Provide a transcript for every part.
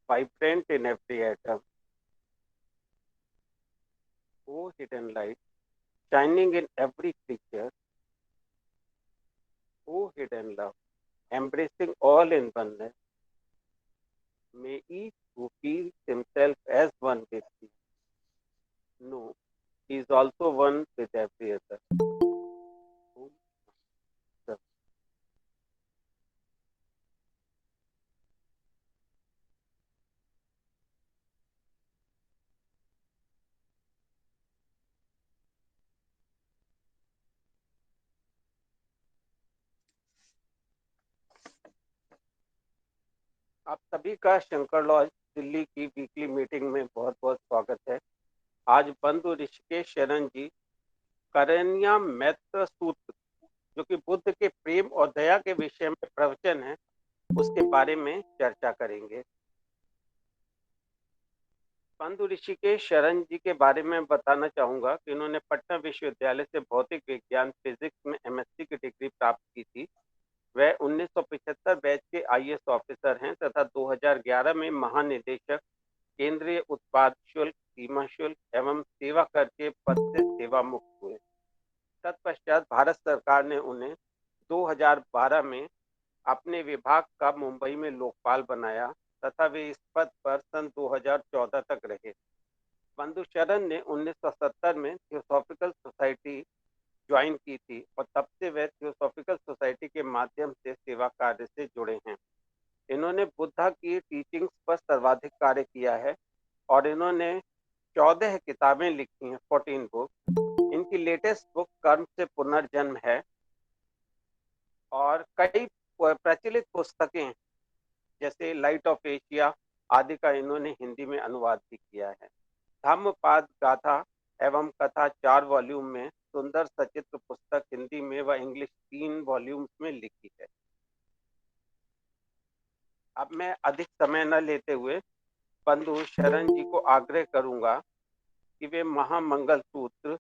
vibrant in every atom. Oh, hidden light, shining in every creature. Oh, hidden love, embracing all in oneness. May each who feels himself as one with thee know he is also one with every other. Om Sat. आप सभी का Shankar laws Delhi की weekly meeting में बहुत बहुत स्वागत है। आज बंधु ऋषिकेश शरण जी करण्या मैत्र सूत्र, जो कि बुद्ध के प्रेम और दया के विषय में प्रवचन है, उसके बारे में चर्चा करेंगे। बंधु ऋषिकेश शरण जी के बारे में बताना चाहूंगा कि इन्होंने पटना विश्वविद्यालय से भौतिक विज्ञान फिजिक्स में एमएससी की डिग्री प्राप्त की थी। वह 1975 बैच के आईएएस ऑफिसर हैं तथा 2011 में महानिदेशक केंद्रीय उत्पाद शुल्क, सीमा शुल्क एवं सेवा कर के पद से सेवा मुक्त हुए। तत्पश्चात भारत सरकार ने उन्हें 2012 में अपने विभाग का मुंबई में लोकपाल बनाया तथा वे इस पद पर सन 2014 तक रहे। बंधु शरण ने 1970 में थियोसॉफिकल सोसाइटी ज्वाइन की थी और तब से वह थियोसॉफिकल सोसाइटी के माध्यम से सेवा कार्य से जुड़े हैं। इन्होंने बुद्धा की टीचिंग्स पर सर्वाधिक कार्य किया है और इन्होंने 14 किताबें लिखी हैं, 14 बुक। इनकी लेटेस्ट बुक कर्म से पुनर्जन्म है और कई प्रचलित पुस्तकें जैसे लाइट ऑफ एशिया आदि का इन्होंने हिंदी में अनुवाद भी किया है। धम्मपाद गाथा एवं कथा 4 वॉल्यूम में सुंदर सचित्र पुस्तक हिंदी में व इंग्लिश 3 वॉल्यूम्स में लिखी है। अब मैं अधिक समय न लेते हुए बंधु शरण जी को आग्रह करूंगा कि वे महामंगल सूत्र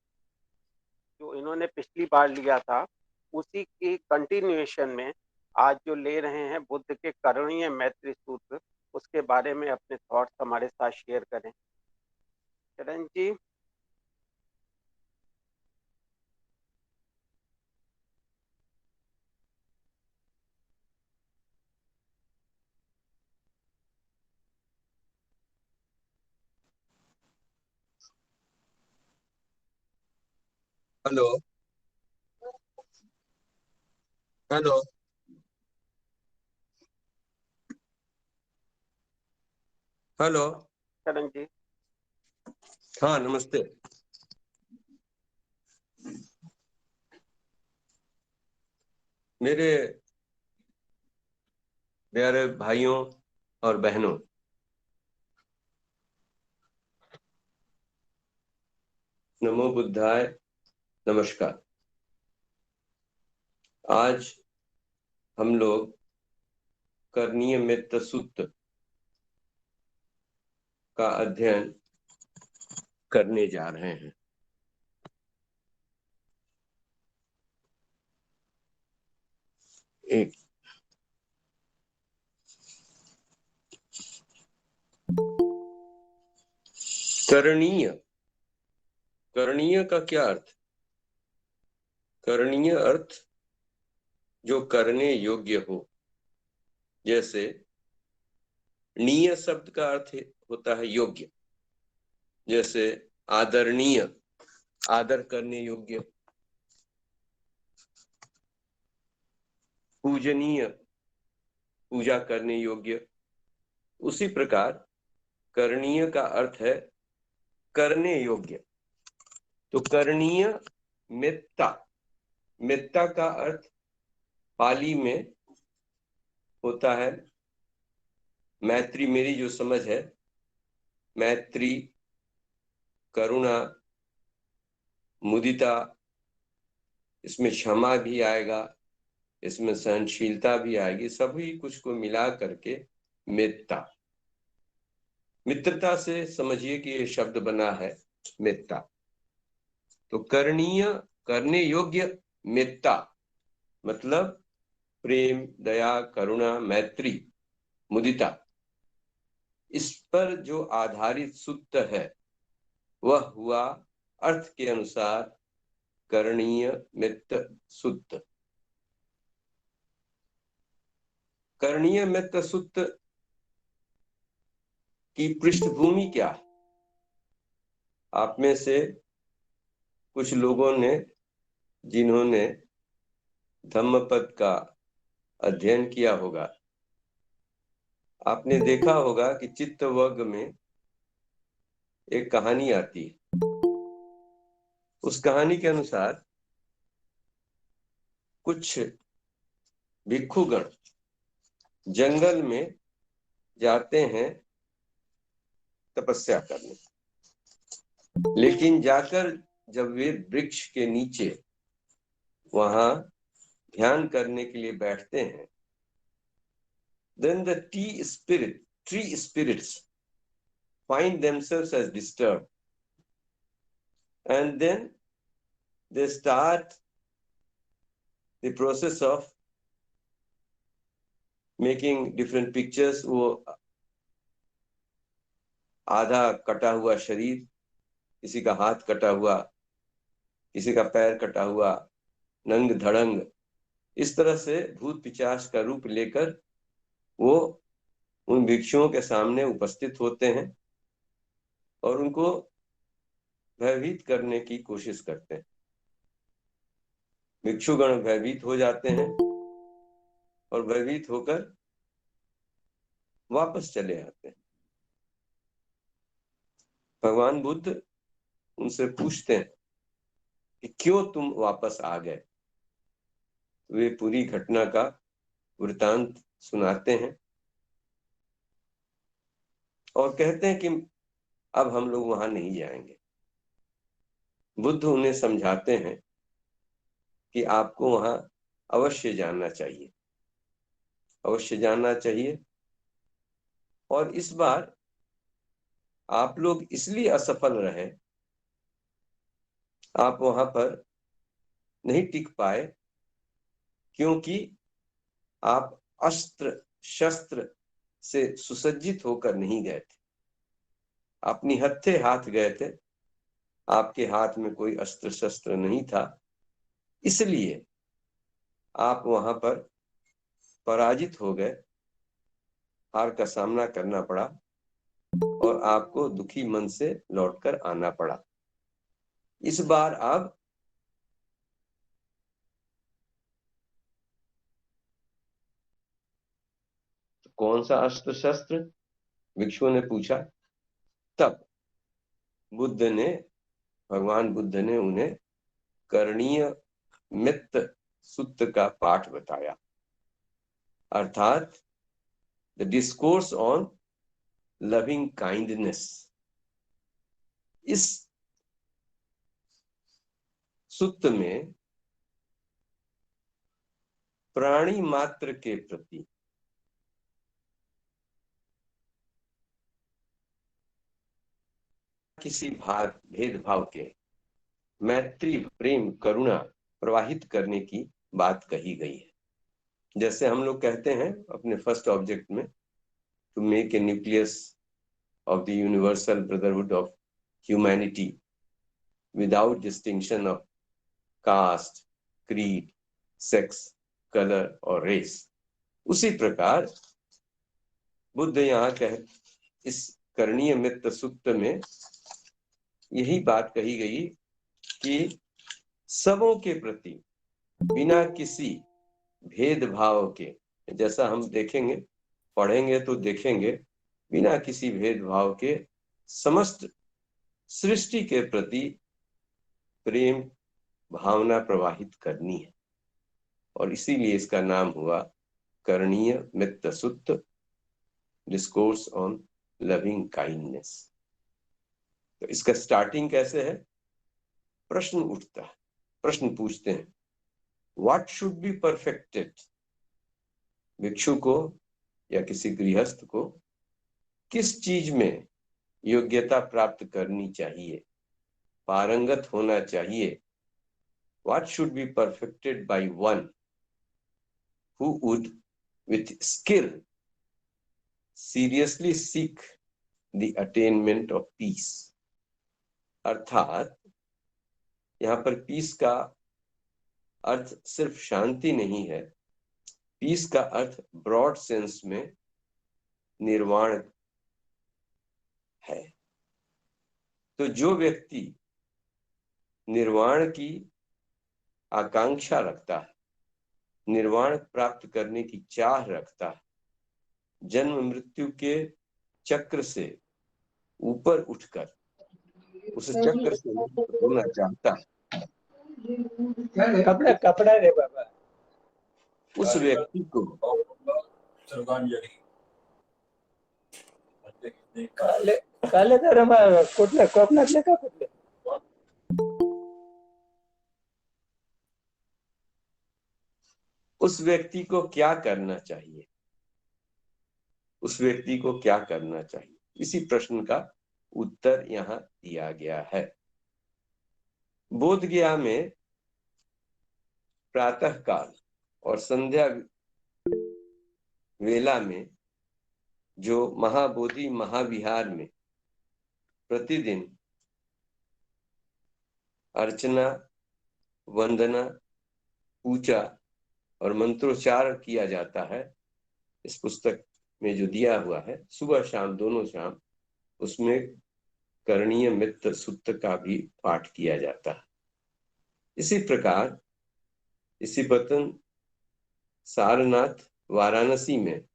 जो इन्होंने पिछली बार लिया था उसी की कंटिन्यूएशन में आज जो ले रहे हैं बुद्ध के करुणीय मैत्री सूत्र, उसके बारे में अपने थॉट्स हमारे साथ शेयर करें। शरण जी। हेलो। हेलो। हेलो। शरण जी। हाँ, नमस्ते। मेरे प्यारे भाइयों और बहनों, नमो बुद्धाय, नमस्कार। आज हम लोग करणीय मित्र सूत्र का अध्ययन करने जा रहे हैं। एक करणीय, करणीय का क्या अर्थ? करणीय अर्थ जो करने योग्य हो। जैसे नीय शब्द का अर्थ होता है योग्य, जैसे आदरणीय, आदर करने योग्य। पूजनीय, पूजा करने योग्य। उसी प्रकार करणीय का अर्थ है करने योग्य। तो करणीय मित्ता, मित्ता का अर्थ पाली में होता है मैत्री। मेरी जो समझ है, मैत्री, करुणा, मुदिता, इसमें क्षमा भी आएगा, इसमें सहनशीलता भी आएगी, सभी कुछ को मिला करके मित्ता। मित्रता से समझिए कि ये शब्द बना है मित्ता। तो करणीय, करने योग्य मित्ता मतलब प्रेम, दया, करुणा, मैत्री, मुदिता। इस पर जो आधारित सूत्र है वह हुआ अर्थ के अनुसार करणीय मित्त सूत्र। करणीय मित्त सूत्र की पृष्ठभूमि क्या है? आप में से कुछ लोगों ने, जिन्होंने धम्मपद का अध्ययन किया होगा, आपने देखा होगा कि चित्तवर्ग में एक कहानी आती है। उस कहानी के अनुसार कुछ भिक्षुगण जंगल में जाते हैं तपस्या करने, लेकिन जाकर जब वे वृक्ष के नीचे वहां ध्यान करने के लिए बैठते हैं, then the tree spirits find themselves as disturbed, and then they start the process of making different pictures। वो आधा कटा हुआ शरीर, किसी का हाथ कटा हुआ, किसी का पैर कटा हुआ, नंग धड़ंग, इस तरह से भूत पिशाच का रूप लेकर वो उन भिक्षुओं के सामने उपस्थित होते हैं और उनको भयभीत करने की कोशिश करते हैं। भिक्षुगण भयभीत हो जाते हैं और भयभीत होकर वापस चले आते हैं। भगवान बुद्ध उनसे पूछते हैं कि क्यों तुम वापस आ गए। वे पूरी घटना का वृतांत सुनाते हैं और कहते हैं कि अब हम लोग वहां नहीं जाएंगे। बुद्ध उन्हें समझाते हैं कि आपको वहां अवश्य जाना चाहिए, अवश्य जाना चाहिए, और इस बार आप लोग इसलिए असफल रहे, आप वहां पर नहीं टिक पाए, क्योंकि आप अस्त्र शस्त्र से सुसज्जित होकर नहीं गए थे। अपनी हत्थे हाथ गए थे, आपके हाथ में कोई अस्त्र शस्त्र नहीं था, इसलिए आप वहां पर पराजित हो गए, हार का सामना करना पड़ा और आपको दुखी मन से लौटकर आना पड़ा। इस बार आप कौन सा अस्त्र शस्त्र, भिक्षुओं ने पूछा। तब भगवान बुद्ध ने उन्हें करणीय मित्त सूत्र का पाठ बताया, अर्थात the discourse on loving kindness. इस सूत्र में प्राणी मात्र के प्रति किसी भेदभाव के मैत्री, प्रेम, करुणा प्रवाहित करने की बात कही गई है। जैसे हम लोग कहते हैं अपने फर्स्ट ऑब्जेक्ट में, to make a nucleus of the universal brotherhood of humanity without distinction of caste, creed, sex, colour और रेस। उसी प्रकार बुद्ध यहाँ इस करणीय मित्त सूत्र में यही बात कही गई कि सबों के प्रति बिना किसी भेदभाव के, जैसा हम देखेंगे, पढ़ेंगे तो देखेंगे, बिना किसी भेदभाव के समस्त सृष्टि के प्रति प्रेम भावना प्रवाहित करनी है, और इसीलिए इसका नाम हुआ करणीय मित्त सूत्र, डिस्कोर्स ऑन लविंग काइंडनेस। तो इसका स्टार्टिंग कैसे है? प्रश्न उठता है, प्रश्न पूछते हैं, व्हाट शुड बी परफेक्टेड। भिक्षु को या किसी गृहस्थ को किस चीज में योग्यता प्राप्त करनी चाहिए, पारंगत होना चाहिए। What should be perfected by one who would with skill seriously seek the attainment of peace. अर्थात यहाँ पर पीस का अर्थ सिर्फ शांति नहीं है, पीस का अर्थ ब्रॉड सेंस में निर्वाण है। तो जो व्यक्ति निर्वाण की आकांक्षा रखता है, निर्वाण प्राप्त करने की चाह रखता है, जन्म मृत्यु के चक्र से ऊपर उठकर उस चक्र से मुक्त होना चाहता है, कपड़ा कपड़ा रे बाबा, उस व्यक्ति को काले काले तर कुठल्या कोकणातले का कुठले? उस व्यक्ति को क्या करना चाहिए, उस व्यक्ति को क्या करना चाहिए, इसी प्रश्न का उत्तर यहाँ दिया गया है। बोध गया में प्रातः काल और संध्या वेला में जो महाबोधि महाविहार में प्रतिदिन अर्चना, वंदना, पूजा और मंत्रोच्चार किया जाता है, इस पुस्तक में जो दिया हुआ है, सुबह शाम दोनों शाम उसमें करणीय मित्र सूक्त का भी पाठ किया जाता है। इसी प्रकार इसी पतन सारनाथ वाराणसी में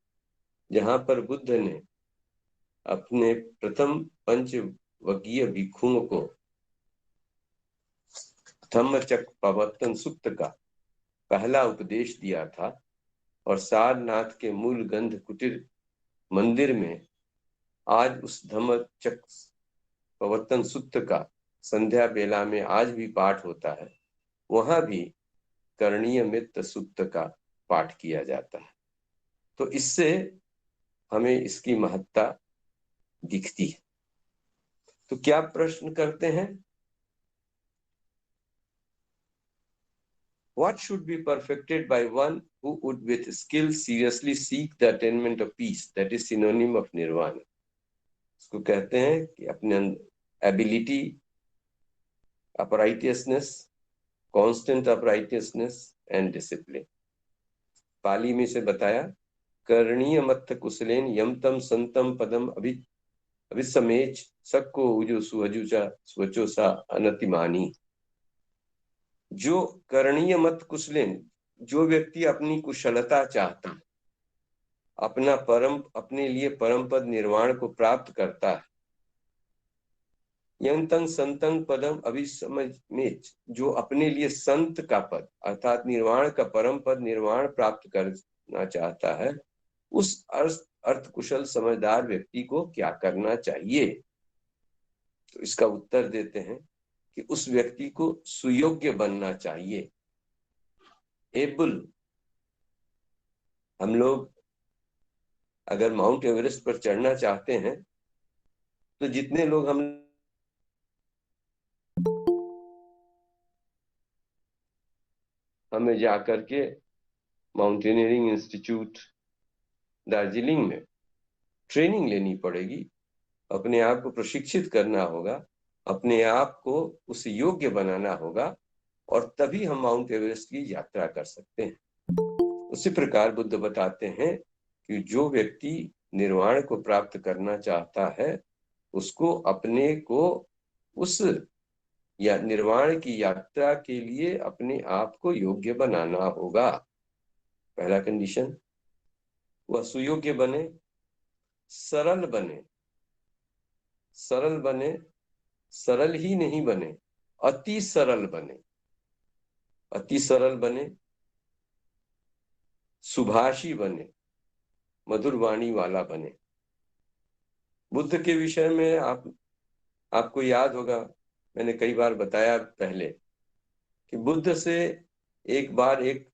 जहां पर बुद्ध ने अपने प्रथम पंचवगीय भिक्षुओं को धम्मचक्र प्रवर्तन सूक्त का पहला उपदेश दिया था, और सारनाथ के मूल गंध कुटीर मंदिर में आज उस धम्मचक्र प्रवर्तन सूक्त का संध्या बेला में आज भी पाठ होता है, वहां भी करणीय मित्र सूक्त का पाठ किया जाता है। तो इससे हमें इसकी महत्ता दिखती है। तो क्या प्रश्न करते हैं, what should be perfected by one who would with skill seriously seek the attainment of peace, that is synonym of nirvana। इसको कहते हैं कि अपने एबिलिटी, अपराइटियसनेस, कांस्टेंट अपराइटियसनेस एंड डिसिप्लिन। पाली में से बताया, करणीय मत्थ कुशलेन यम तम संतम पदम अभिसमेच सक्को उजु सुहजुचा स्वचोसा अनतिमानी। जो करणीय मत कुशलेन, जो व्यक्ति अपनी कुशलता चाहता है, अपने लिए परम पद निर्वाण को प्राप्त करता है, यंतन संतन पदम अभिसमेच, जो अपने लिए संत का पद अर्थात निर्वाण का परम पद निर्वाण प्राप्त करना चाहता है, उस अर्थ कुशल समझदार व्यक्ति को क्या करना चाहिए? तो इसका उत्तर देते हैं कि उस व्यक्ति को सुयोग्य बनना चाहिए, एबल। हम लोग अगर माउंट एवरेस्ट पर चढ़ना चाहते हैं तो जितने लोग हमें जाकर के माउंटेनियरिंग इंस्टीट्यूट दार्जिलिंग में ट्रेनिंग लेनी पड़ेगी, अपने आप को प्रशिक्षित करना होगा, अपने आप को उस योग्य बनाना होगा, और तभी हम माउंट एवरेस्ट की यात्रा कर सकते हैं। उसी प्रकार बुद्ध बताते हैं कि जो व्यक्ति निर्वाण को प्राप्त करना चाहता है, उसको अपने को उस या निर्वाण की यात्रा के लिए अपने आप को योग्य बनाना होगा। पहला कंडीशन, वह सुयोग्य बने, सरल बने, सरल बने, सरल ही नहीं बने, अति सरल बने, अति सरल बने, सुभाषी बने, मधुर वाणी वाला बने। बुद्ध के विषय में आपको याद होगा, मैंने कई बार बताया पहले कि बुद्ध से एक बार एक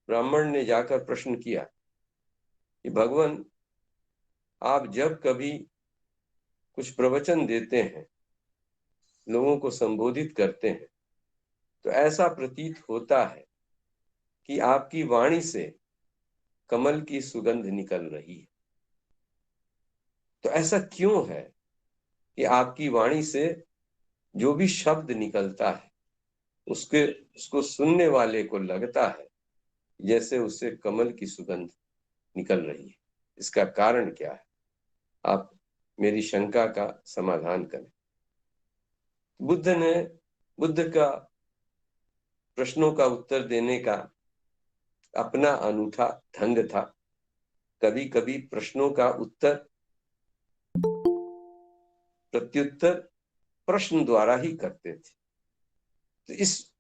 ब्राह्मण ने जाकर प्रश्न किया कि भगवान, आप जब कभी कुछ प्रवचन देते हैं, लोगों को संबोधित करते हैं, तो ऐसा प्रतीत होता है कि आपकी वाणी से कमल की सुगंध निकल रही है। तो ऐसा क्यों है कि आपकी वाणी से जो भी शब्द निकलता है उसको सुनने वाले को लगता है जैसे उससे कमल की सुगंध निकल रही है? इसका कारण क्या है? आप मेरी शंका का समाधान करें। बुद्ध का प्रश्नों का उत्तर देने का अपना अनूठा ढंग था। कभी कभी प्रश्नों का उत्तर प्रत्युत्तर प्रश्न द्वारा ही करते थे। तो इस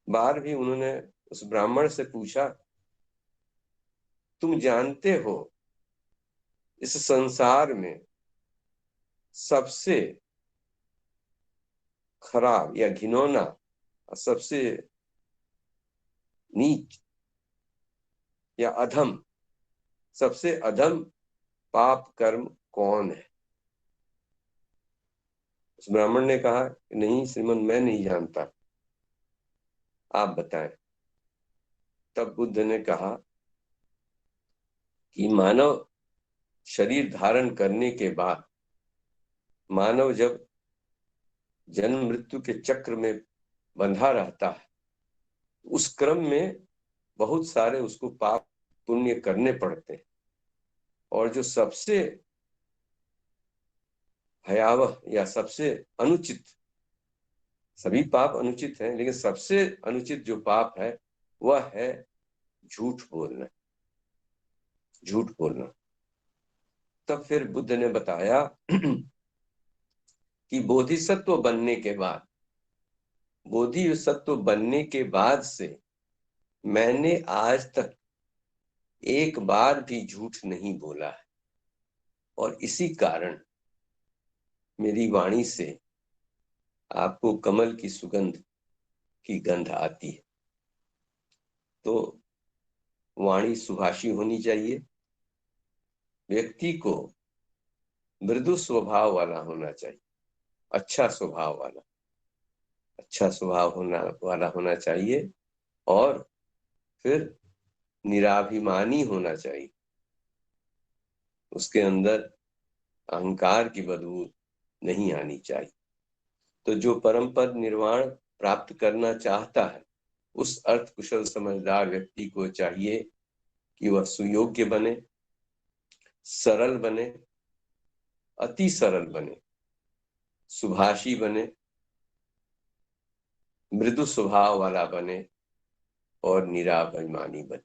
बार भी उन्होंने उस ब्राह्मण से पूछा, तुम जानते हो इस संसार में सबसे खराब या घिनौना, सबसे नीच या अधम, सबसे अधम पाप कर्म कौन है? उस ब्राह्मण ने कहा, नहीं श्रीमन, मैं नहीं जानता, आप बताएं। तब बुद्ध ने कहा कि मानव शरीर धारण करने के बाद मानव जब जन्म मृत्यु के चक्र में बंधा रहता है, उस क्रम में बहुत सारे उसको पाप पुण्य करने पड़ते हैं, और जो सबसे भयावह या सबसे अनुचित, सभी पाप अनुचित हैं, लेकिन सबसे अनुचित जो पाप है वह है झूठ बोलना। झूठ बोलना। तब फिर बुद्ध ने बताया कि बोधिसत्व बनने के बाद से मैंने आज तक एक बार भी झूठ नहीं बोला है, और इसी कारण मेरी वाणी से आपको कमल की सुगंध की गंध आती है। तो वाणी सुभाषी होनी चाहिए, व्यक्ति को मृदु स्वभाव वाला होना चाहिए, अच्छा स्वभाव वाला होना चाहिए, और फिर निराभिमानी होना चाहिए। उसके अंदर अहंकार की बदबू नहीं आनी चाहिए। तो जो परम पद निर्वाण प्राप्त करना चाहता है, उस अर्थ कुशल समझदार व्यक्ति को चाहिए कि वह सुयोग्य बने, सरल बने, अति सरल बने, सुभाषी बने, मृदु स्वभाव वाला बने और निराभिमानी बने।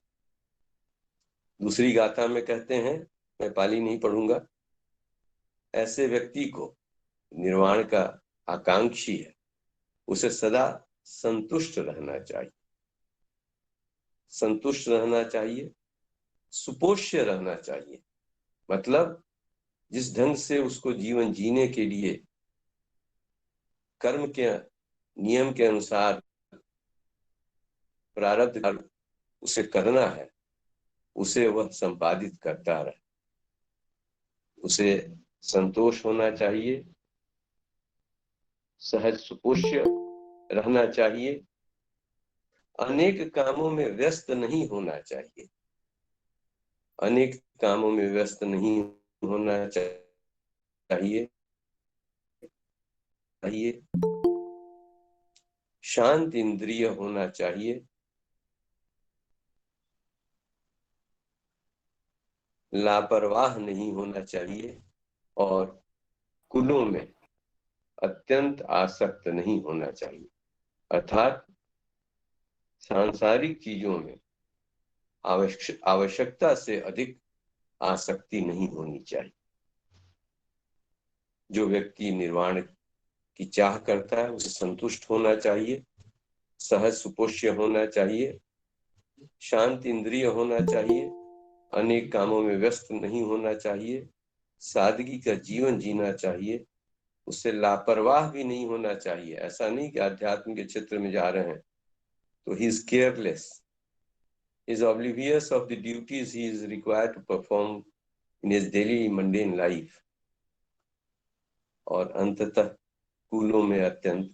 दूसरी गाथा में कहते हैं, मैं पाली नहीं पढ़ूंगा, ऐसे व्यक्ति को निर्वाण का आकांक्षी है, उसे सदा संतुष्ट रहना चाहिए, संतुष्ट रहना चाहिए, सुपोष्य रहना चाहिए। मतलब जिस ढंग से उसको जीवन जीने के लिए कर्म के नियम के अनुसार प्रारब्ध उसे करना है, उसे वह संपादित करता रहे। उसे संतोष होना चाहिए, सहज सुपोष्य रहना चाहिए, अनेक कामों में व्यस्त नहीं होना चाहिए, अनेक कामों में व्यस्त नहीं होना चाहिए, शांत इंद्रिय होना चाहिए, लापरवाह नहीं होना चाहिए, और कुलों में अत्यंत आसक्त नहीं होना चाहिए। अर्थात सांसारिक चीजों में आवश्यकता से अधिक आसक्ति नहीं होनी चाहिए। जो व्यक्ति निर्वाण की चाह करता है उसे संतुष्ट होना चाहिए, सहज सुपोष्य होना चाहिए, शांत इंद्रिय होना चाहिए, अनेक कामों में व्यस्त नहीं होना चाहिए, सादगी का जीवन जीना चाहिए, उससे लापरवाह भी नहीं होना चाहिए। ऐसा नहीं कि आध्यात्म के क्षेत्र में जा रहे हैं तो he is careless, is oblivious of the duties he is required to perform in his daily mundane life, और अंततः कुलों में अत्यंत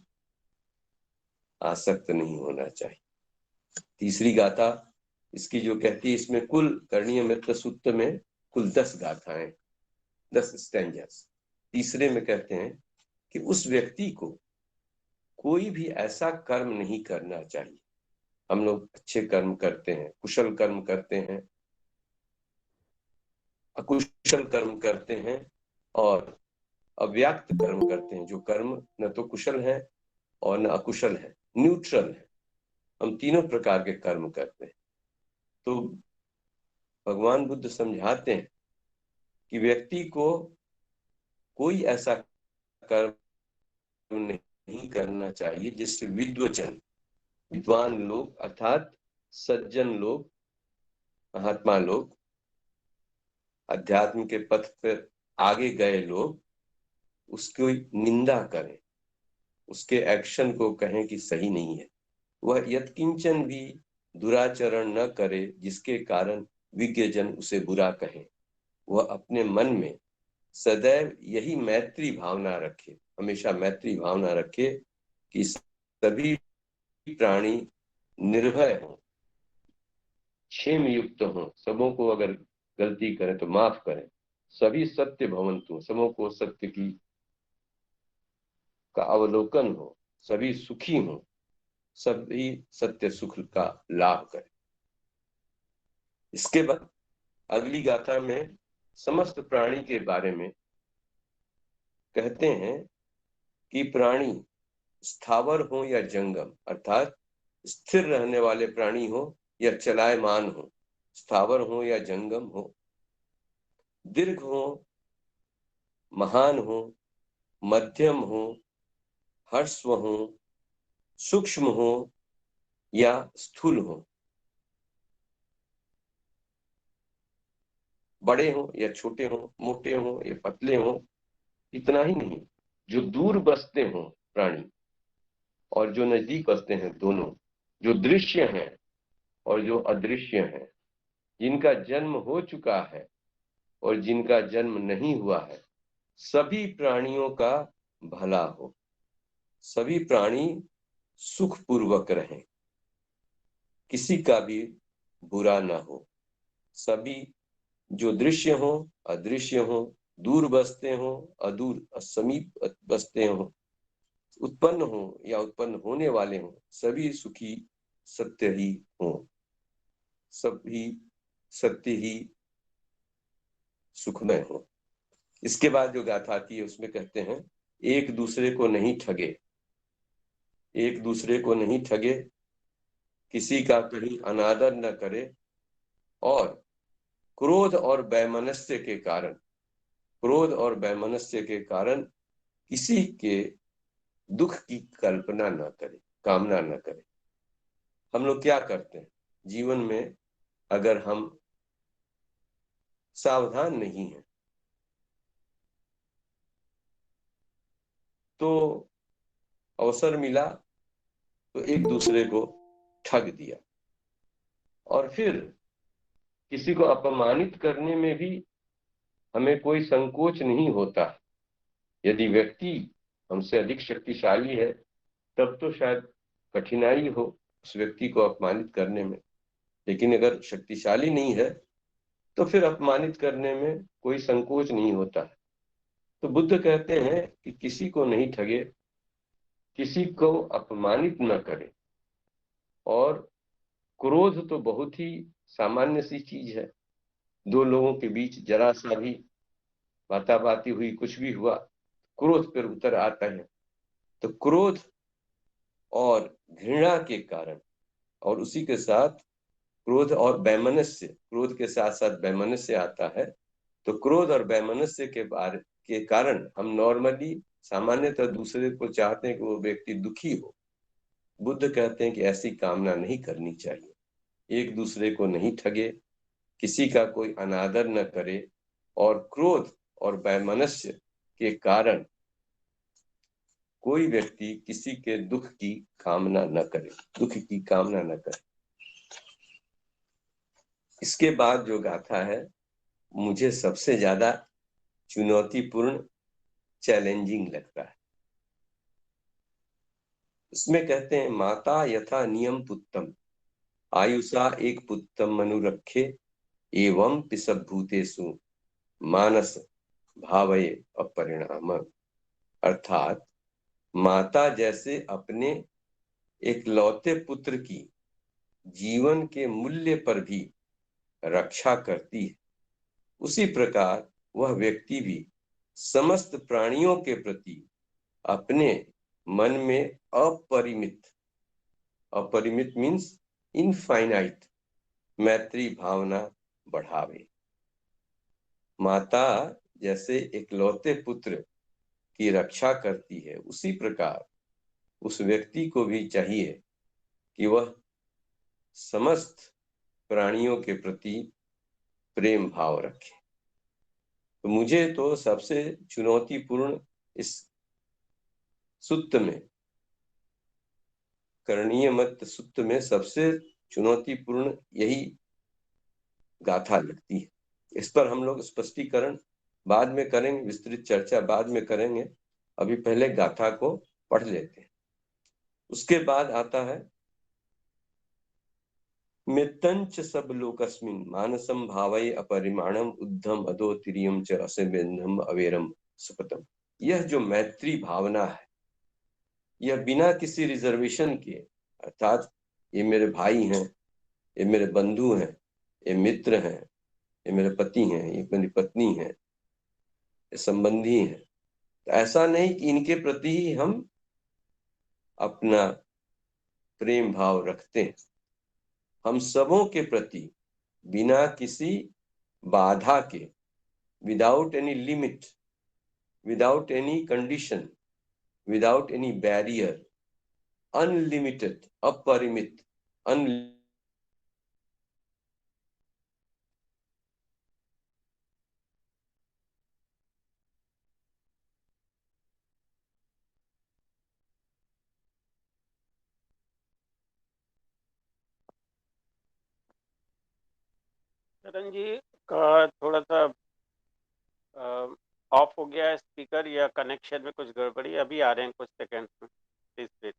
आसक्त नहीं होना चाहिए। तीसरी गाथा इसकी जो कहती है, इसमें कुल करणीय मित्र सूत्र में कुल 10 गाथाएं, 10 स्टैंजास। तीसरे में कहते हैं कि उस व्यक्ति को कोई भी ऐसा कर्म नहीं करना चाहिए। हम लोग अच्छे कर्म करते हैं, कुशल कर्म करते हैं, अकुशल कर्म करते हैं और अव्याक्त कर्म करते हैं, जो कर्म न तो कुशल है और न अकुशल है, न्यूट्रल है। हम तीनों प्रकार के कर्म करते हैं। तो भगवान बुद्ध समझाते हैं कि व्यक्ति को कोई ऐसा कर्म नहीं करना चाहिए जिससे विद्वान लोग अर्थात सज्जन लोग, महात्मा लोग, अध्यात्म के पथ पर आगे गए लोग उसकी निंदा करें, उसके एक्शन को कहें कि सही नहीं है। वह यत्किंचन भी दुराचरण न करे जिसके कारण विज्ञजन उसे बुरा कहें। वह अपने मन में सदैव यही मैत्री भावना रखे, हमेशा मैत्री भावना रखे कि सभी प्राणी निर्भय हों, क्षेम युक्त हों, सबों को अगर गलती करें तो माफ करें। सभी सत्य भवन्तु, सबों को सत्य की का अवलोकन हो, सभी सुखी हों, सभी सत्य सुख का लाभ करें। इसके बाद अगली गाथा में समस्त प्राणी के बारे में कहते हैं कि प्राणी स्थावर हो या जंगम, अर्थात स्थिर रहने वाले प्राणी हो या चलायमान हो, स्थावर हो या जंगम हो, दीर्घ हो, महान हो, मध्यम हो, ह्रस्व हो, सूक्ष्म हो या स्थूल हो, बड़े हो या छोटे हो, मोटे हो या पतले हो, इतना ही नहीं, जो दूर बसते हो प्राणी और जो नजदीक बसते हैं, दोनों, जो दृश्य हैं और जो अदृश्य हैं, जिनका जन्म हो चुका है और जिनका जन्म नहीं हुआ है, सभी प्राणियों का भला हो, सभी प्राणी सुखपूर्वक रहें, किसी का भी बुरा ना हो, सभी जो दृश्य हो अदृश्य हो, दूर बसते हो अदूर समीप बसते हो, उत्पन्न हो या उत्पन्न होने वाले हो, सभी सुखी सत्य ही हो, सभी सत्य ही सुखमय हो। इसके बाद जो गाथा आती है उसमें कहते हैं एक दूसरे को नहीं ठगे, एक दूसरे को नहीं ठगे, किसी का कहीं अनादर न करे और क्रोध और वैमनस्य के कारण, क्रोध और वैमनस्य के कारण किसी के दुख की कल्पना न करे, कामना न करे। हम लोग क्या करते हैं जीवन में, अगर हम सावधान नहीं हैं तो अवसर मिला तो एक दूसरे को ठग दिया, और फिर किसी को अपमानित करने में भी हमें कोई संकोच नहीं होता। यदि व्यक्ति हमसे अधिक शक्तिशाली है तब तो शायद कठिनाई हो उस व्यक्ति को अपमानित करने में, लेकिन अगर शक्तिशाली नहीं है तो फिर अपमानित करने में कोई संकोच नहीं होता है। तो बुद्ध कहते हैं कि किसी को नहीं ठगे, किसी को अपमानित न करे, और क्रोध तो बहुत ही सामान्य सी चीज है। दो लोगों के बीच जरा सा भी बाताबाती हुई, कुछ भी हुआ, क्रोध पर उतर आता है। तो क्रोध और घृणा के कारण, और उसी के साथ क्रोध और वैमनस्य, क्रोध के साथ साथ वैमनस्य आता है। तो क्रोध और वैमनस्य के कारण हम नॉर्मली सामान्यतः दूसरे को चाहते हैं कि वो व्यक्ति दुखी हो। बुद्ध कहते हैं कि ऐसी कामना नहीं करनी चाहिए, एक दूसरे को नहीं ठगे, किसी का कोई अनादर न करे, और क्रोध और वैमनस्य के कारण कोई व्यक्ति किसी के दुख की कामना न करे, दुख की कामना न करे। इसके बाद जो गाथा है मुझे सबसे ज्यादा चुनौतीपूर्ण, चैलेंजिंग लगता है। इसमें कहते हैं माता यथा नियम पुत्तम आयुषा एक पुत्तम मनु रखे एवं पिसभ भूतेषु मानस भावये अपरिणाम, अर्थात माता जैसे अपने एकलौते पुत्र की जीवन के मूल्य पर भी रक्षा करती है, उसी प्रकार वह व्यक्ति भी समस्त प्राणियों के प्रति अपने मन में अपरिमित, अपरिमित मीन्स इनफाइनाइट, मैत्री भावना बढ़ावे। माता जैसे एकलौते पुत्र की रक्षा करती है, उसी प्रकार उस व्यक्ति को भी चाहिए कि वह समस्त प्राणियों के प्रति प्रेम भाव रखे। तो मुझे तो सबसे चुनौतीपूर्ण इस सूत्र में, करणीय मत सूत्र में सबसे चुनौतीपूर्ण यही गाथा लगती है। इस पर हम लोग स्पष्टीकरण बाद में करेंगे, विस्तृत चर्चा बाद में करेंगे। अभी पहले गाथा को पढ़ लेते हैं। उसके बाद आता है मित्तंच सब लोकस्मिन् मानसम भावये अपरिमाणम उद्धम अधो तिरियम च असंबंधम अवेरम सुपतम। यह जो मैत्री भावना है, यह बिना किसी रिजर्वेशन के, अर्थात ये मेरे भाई हैं, ये मेरे बंधु हैं, ये मित्र हैं, ये मेरे पति हैं, ये मेरी पत्नी है, ये संबंधी हैं, तो ऐसा नहीं कि इनके प्रति ही हम अपना प्रेम भाव रखते हैं। हम सबों के प्रति बिना किसी बाधा के, without any limit, without any condition, without any barrier, unlimited, अपरिमित, करण जी का थोड़ा सा ऑफ हो गया है स्पीकर, या कनेक्शन में कुछ गड़बड़ी, अभी आ रहे हैं कुछ सेकंड्स में, प्लीज वेट।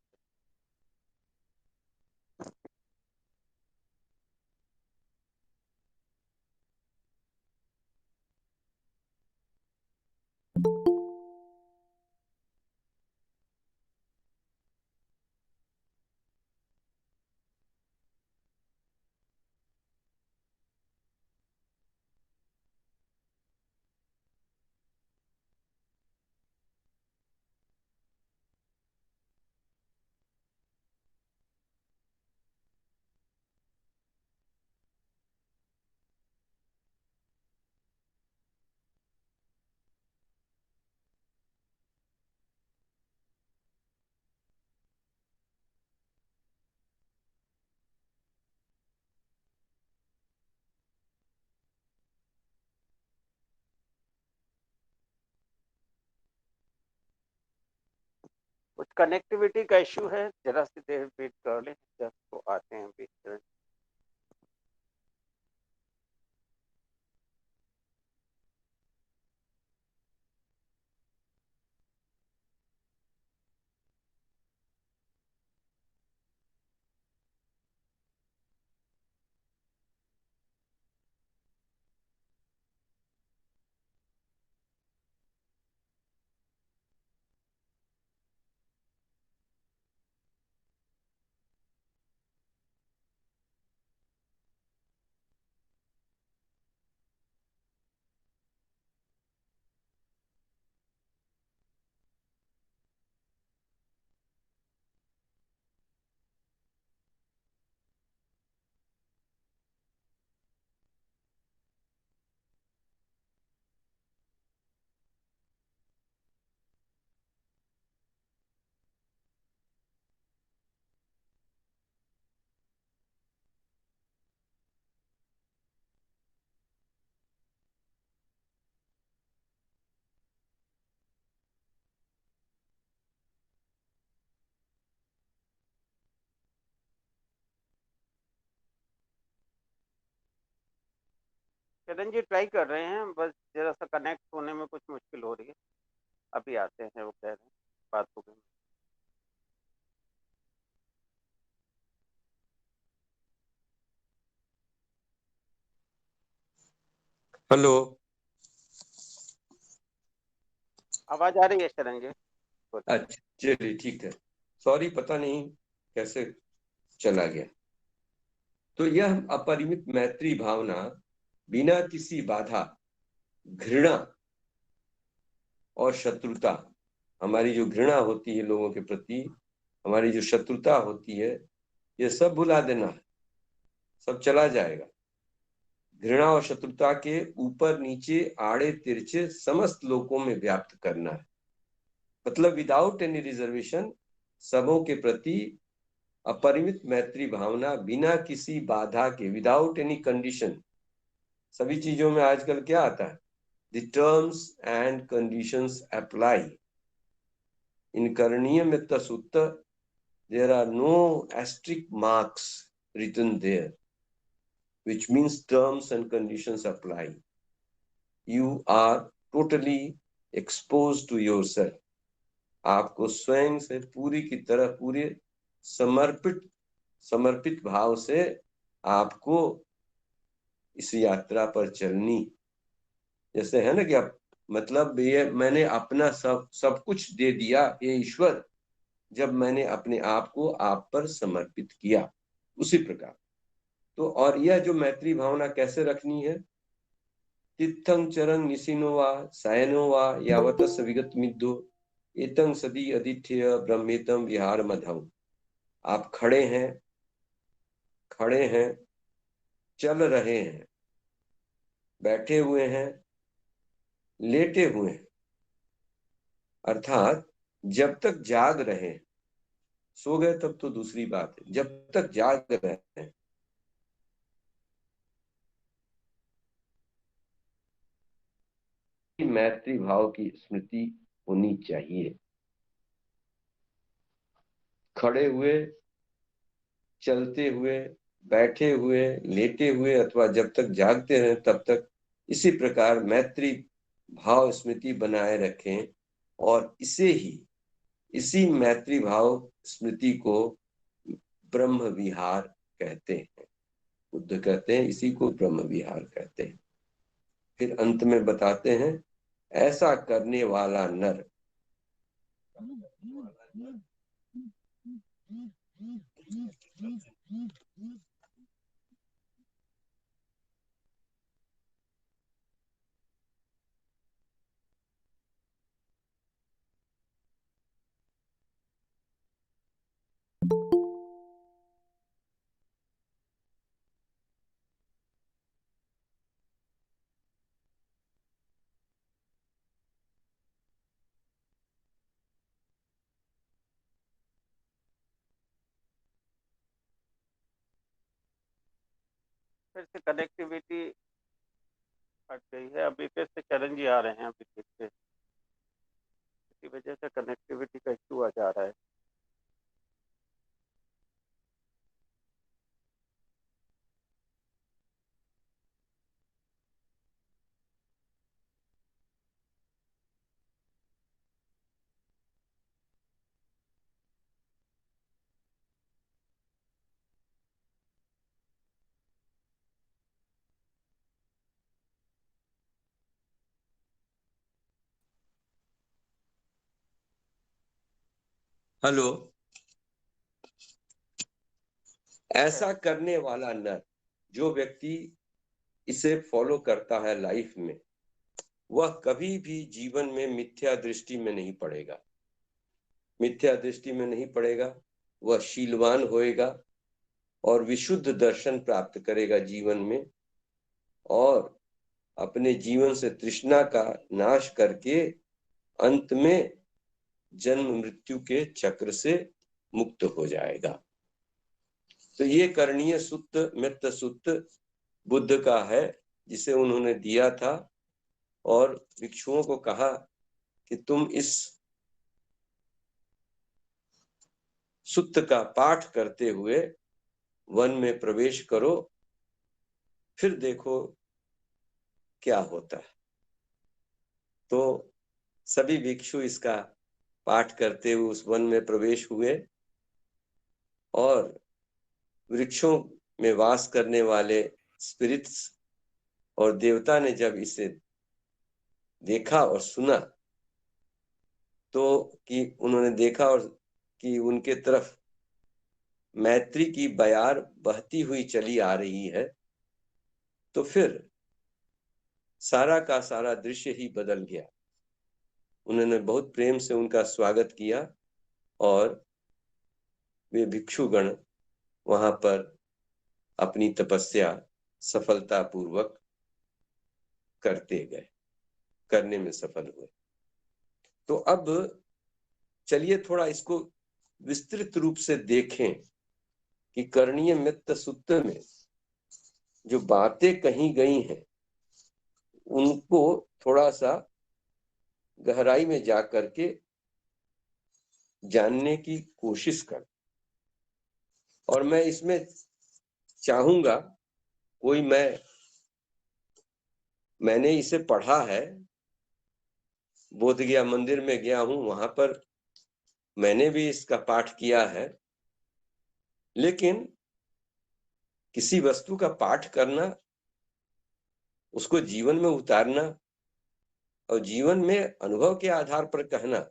कुछ कनेक्टिविटी का इश्यू है, जरा सी देर वेट कर लें, जब तो आते हैं अभी। करण जी ट्राई कर रहे हैं, बस जरा सा कनेक्ट होने में कुछ मुश्किल हो रही है। अभी आते हैं, वो कह रहे हैं बात हो गई। हेलो। आवाज आ रही है शरण जी? अच्छा चलिए ठीक है, सॉरी पता नहीं कैसे चला गया। तो यह अपरिमित मैत्री भावना बिना किसी बाधा, घृणा और शत्रुता, हमारी जो घृणा होती है लोगों के प्रति, हमारी जो शत्रुता होती है, ये सब भुला देना है, सब चला जाएगा। घृणा और शत्रुता के ऊपर नीचे आड़े तिरछे समस्त लोगों में व्याप्त करना है। मतलब विदाउट एनी रिजर्वेशन सबों के प्रति अपरिमित मैत्री भावना बिना किसी बाधा के, विदाउट एनी कंडीशन। सभी चीजों में आजकल क्या आता है, the terms and conditions apply. इन करणीय में सूत्र, there are no asterisk marks written there, which means terms and conditions apply. You are totally exposed to yourself. आपको स्वयं से पूरी की तरह पूरे समर्पित भाव से आपको इस यात्रा पर चलनी। जैसे है ना कि आप, मतलब ये मैंने अपना सब कुछ दे दिया ये ईश्वर, जब मैंने अपने आप को आप पर समर्पित किया, उसी प्रकार। तो और यह जो मैत्री भावना कैसे रखनी है, तित्थं चरं निशिनो वा सायनो वा यावतस विगत मिद्धो एतं सदी अदिठ्य ब्रह्मेतम विहार मधम। आप खड़े हैं, चल रहे हैं, बैठे हुए हैं, लेटे हुए हैं, अर्थात जब तक जाग रहे हैं, सो गए तब तो दूसरी बात है, जब तक जाग रहे हैं मैत्री भाव की स्मृति होनी चाहिए। खड़े हुए, चलते हुए, बैठे हुए, लेटे हुए, अथवा जब तक जागते हैं तब तक इसी प्रकार मैत्री भाव स्मृति बनाए रखें। और इसी मैत्री भाव स्मृति को ब्रह्म विहार कहते हैं। बुद्ध कहते हैं इसी को ब्रह्म विहार कहते हैं। फिर अंत में बताते हैं, ऐसा करने वाला नर, फिर से कनेक्टिविटी हट गई है, अभी फिर से चरण जी आ रहे हैं, अभी देखते हैं, इसी वजह से कनेक्टिविटी का इश्यू आ जा रहा है। हेलो, ऐसा करने वाला नर, जो व्यक्ति इसे फॉलो करता है लाइफ में, वह कभी भी जीवन में मिथ्या दृष्टि में नहीं पड़ेगा। मिथ्या दृष्टि में नहीं पड़ेगा, वह शीलवान होएगा और विशुद्ध दर्शन प्राप्त करेगा जीवन में, और अपने जीवन से तृष्णा का नाश करके अंत में जन्म मृत्यु के चक्र से मुक्त हो जाएगा। तो ये करणीय सूत्र, मित्र सूत्र बुद्ध का है, जिसे उन्होंने दिया था और भिक्षुओं को कहा कि तुम इस सूत्र का पाठ करते हुए वन में प्रवेश करो, फिर देखो क्या होता है। तो सभी भिक्षु इसका पाठ करते हुए उस वन में प्रवेश हुए, और वृक्षों में वास करने वाले स्पिरिट्स और देवता ने जब इसे देखा और सुना, तो कि उन्होंने देखा और कि उनके तरफ मैत्री की बयार बहती हुई चली आ रही है, तो फिर सारा का सारा दृश्य ही बदल गया। उन्होंने बहुत प्रेम से उनका स्वागत किया और वे भिक्षुगण वहां पर अपनी तपस्या सफलतापूर्वक करने में सफल हुए। तो अब चलिए थोड़ा इसको विस्तृत रूप से देखें कि करणीय मित्त सूत्र में जो बातें कही गई हैं उनको थोड़ा सा गहराई में जा करके जानने की कोशिश कर। और मैं इसमें चाहूंगा, मैंने इसे पढ़ा है, बोध गया मंदिर में गया हूं, वहां पर मैंने भी इसका पाठ किया है, लेकिन किसी वस्तु का पाठ करना, उसको जीवन में उतारना और जीवन में अनुभव के आधार पर कहना,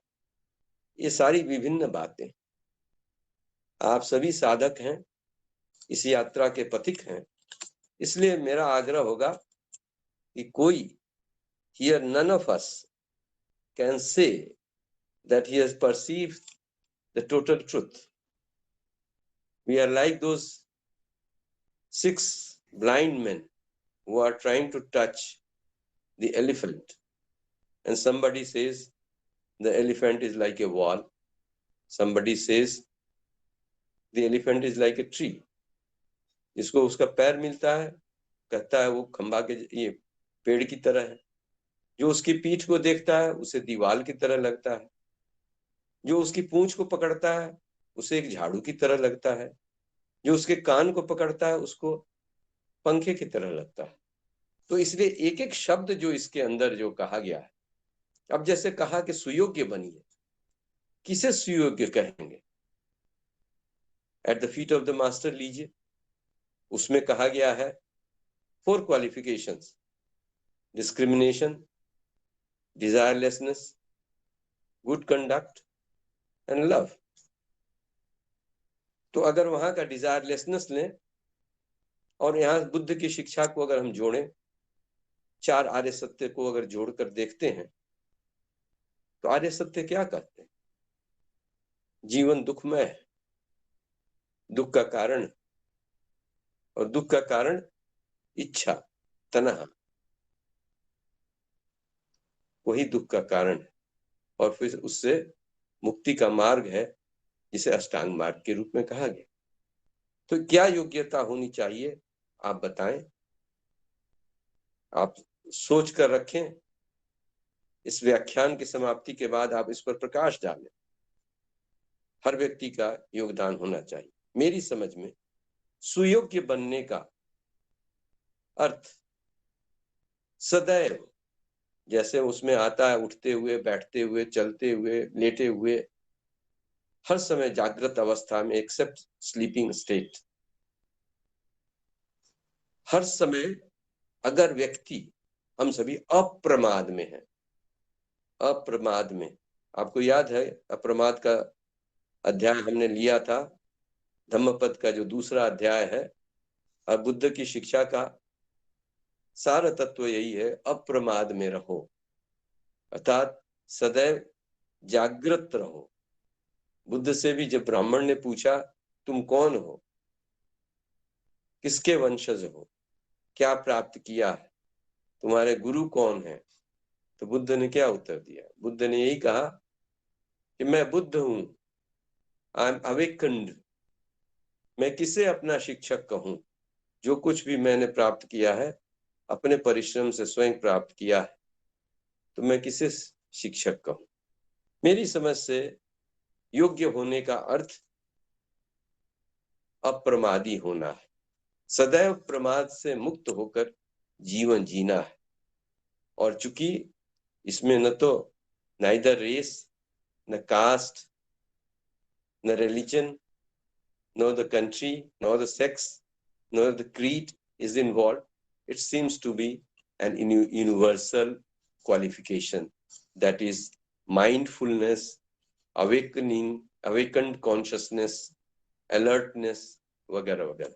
ये सारी विभिन्न बातें। आप सभी साधक हैं, इस यात्रा के पथिक हैं, इसलिए मेरा आग्रह होगा कि कोई here none of us can say that he has perceived the total truth. We are like those 6 blind men who are trying to touch the elephant, and somebody says the elephant is like a wall, somebody says the elephant is like a tree. जिसको उसका पैर मिलता है कहता है वो खंबा के ये पेड़ की तरह है, जो उसकी पीठ को देखता है उसे दीवार की तरह लगता है, जो उसकी पूंछ को पकड़ता है उसे एक झाड़ू की तरह लगता है, जो उसके कान को पकड़ता है उसको पंखे की तरह लगता है। तो इसलिए एक एक शब्द जो इसके अंदर जो कहा गया है, अब जैसे कहा कि सुयोग्य बनिए, किसे सुयोग्य कहेंगे? At the feet of the master लीजिए। उसमें कहा गया है 4 qualifications: discrimination, desirelessness, good conduct and love. तो अगर वहां का डिजायरलेसनेस लें और यहाँ बुद्ध की शिक्षा को अगर हम जोड़ें, 4 आर्य सत्य को अगर जोड़कर देखते हैं तो आर्य सत्य क्या कहते हैं? जीवन दुखमय है, दुख का कारण, और दुख का कारण इच्छा, तन्हा, वही दुख का कारण है। और फिर उससे मुक्ति का मार्ग है जिसे अष्टांग मार्ग के रूप में कहा गया। तो क्या योग्यता होनी चाहिए आप बताएं, आप सोच कर रखें। इस व्याख्यान की समाप्ति के बाद आप इस पर प्रकाश डालें। हर व्यक्ति का योगदान होना चाहिए। मेरी समझ में सुयोग्य बनने का अर्थ सदैव, जैसे उसमें आता है, उठते हुए, बैठते हुए, चलते हुए, लेटे हुए, हर समय जागृत अवस्था में एक्सेप्ट स्लीपिंग स्टेट, हर समय अगर व्यक्ति, हम सभी अप्रमाद में हैं, अप्रमाद में। आपको याद है अप्रमाद का अध्याय हमने लिया था, धम्मपद का जो दूसरा अध्याय है, और बुद्ध की शिक्षा का सारा तत्व यही है, अप्रमाद में रहो, अर्थात सदैव जागृत रहो। बुद्ध से भी जब ब्राह्मण ने पूछा तुम कौन हो, किसके वंशज हो, क्या प्राप्त किया है, तुम्हारे गुरु कौन है, तो बुद्ध ने क्या उत्तर दिया? बुद्ध ने यही कहा कि मैं बुद्ध हूं, आई एम अवेकन्ड। मैं किसे अपना शिक्षक कहूं? जो कुछ भी मैंने प्राप्त किया है अपने परिश्रम से स्वयं प्राप्त किया है, तो मैं किसे शिक्षक कहूं? मेरी समझ से योग्य होने का अर्थ अप्रमादी होना है, सदैव प्रमाद से मुक्त होकर जीवन जीना है। और चूंकि इसमें न तो नाइदर रेस, न कास्ट, न religion, nor the country, nor the sex, nor the creed is involved, it seems to be an universal qualification, that is mindfulness, awakened consciousness, alertness वगैरह वगैरह।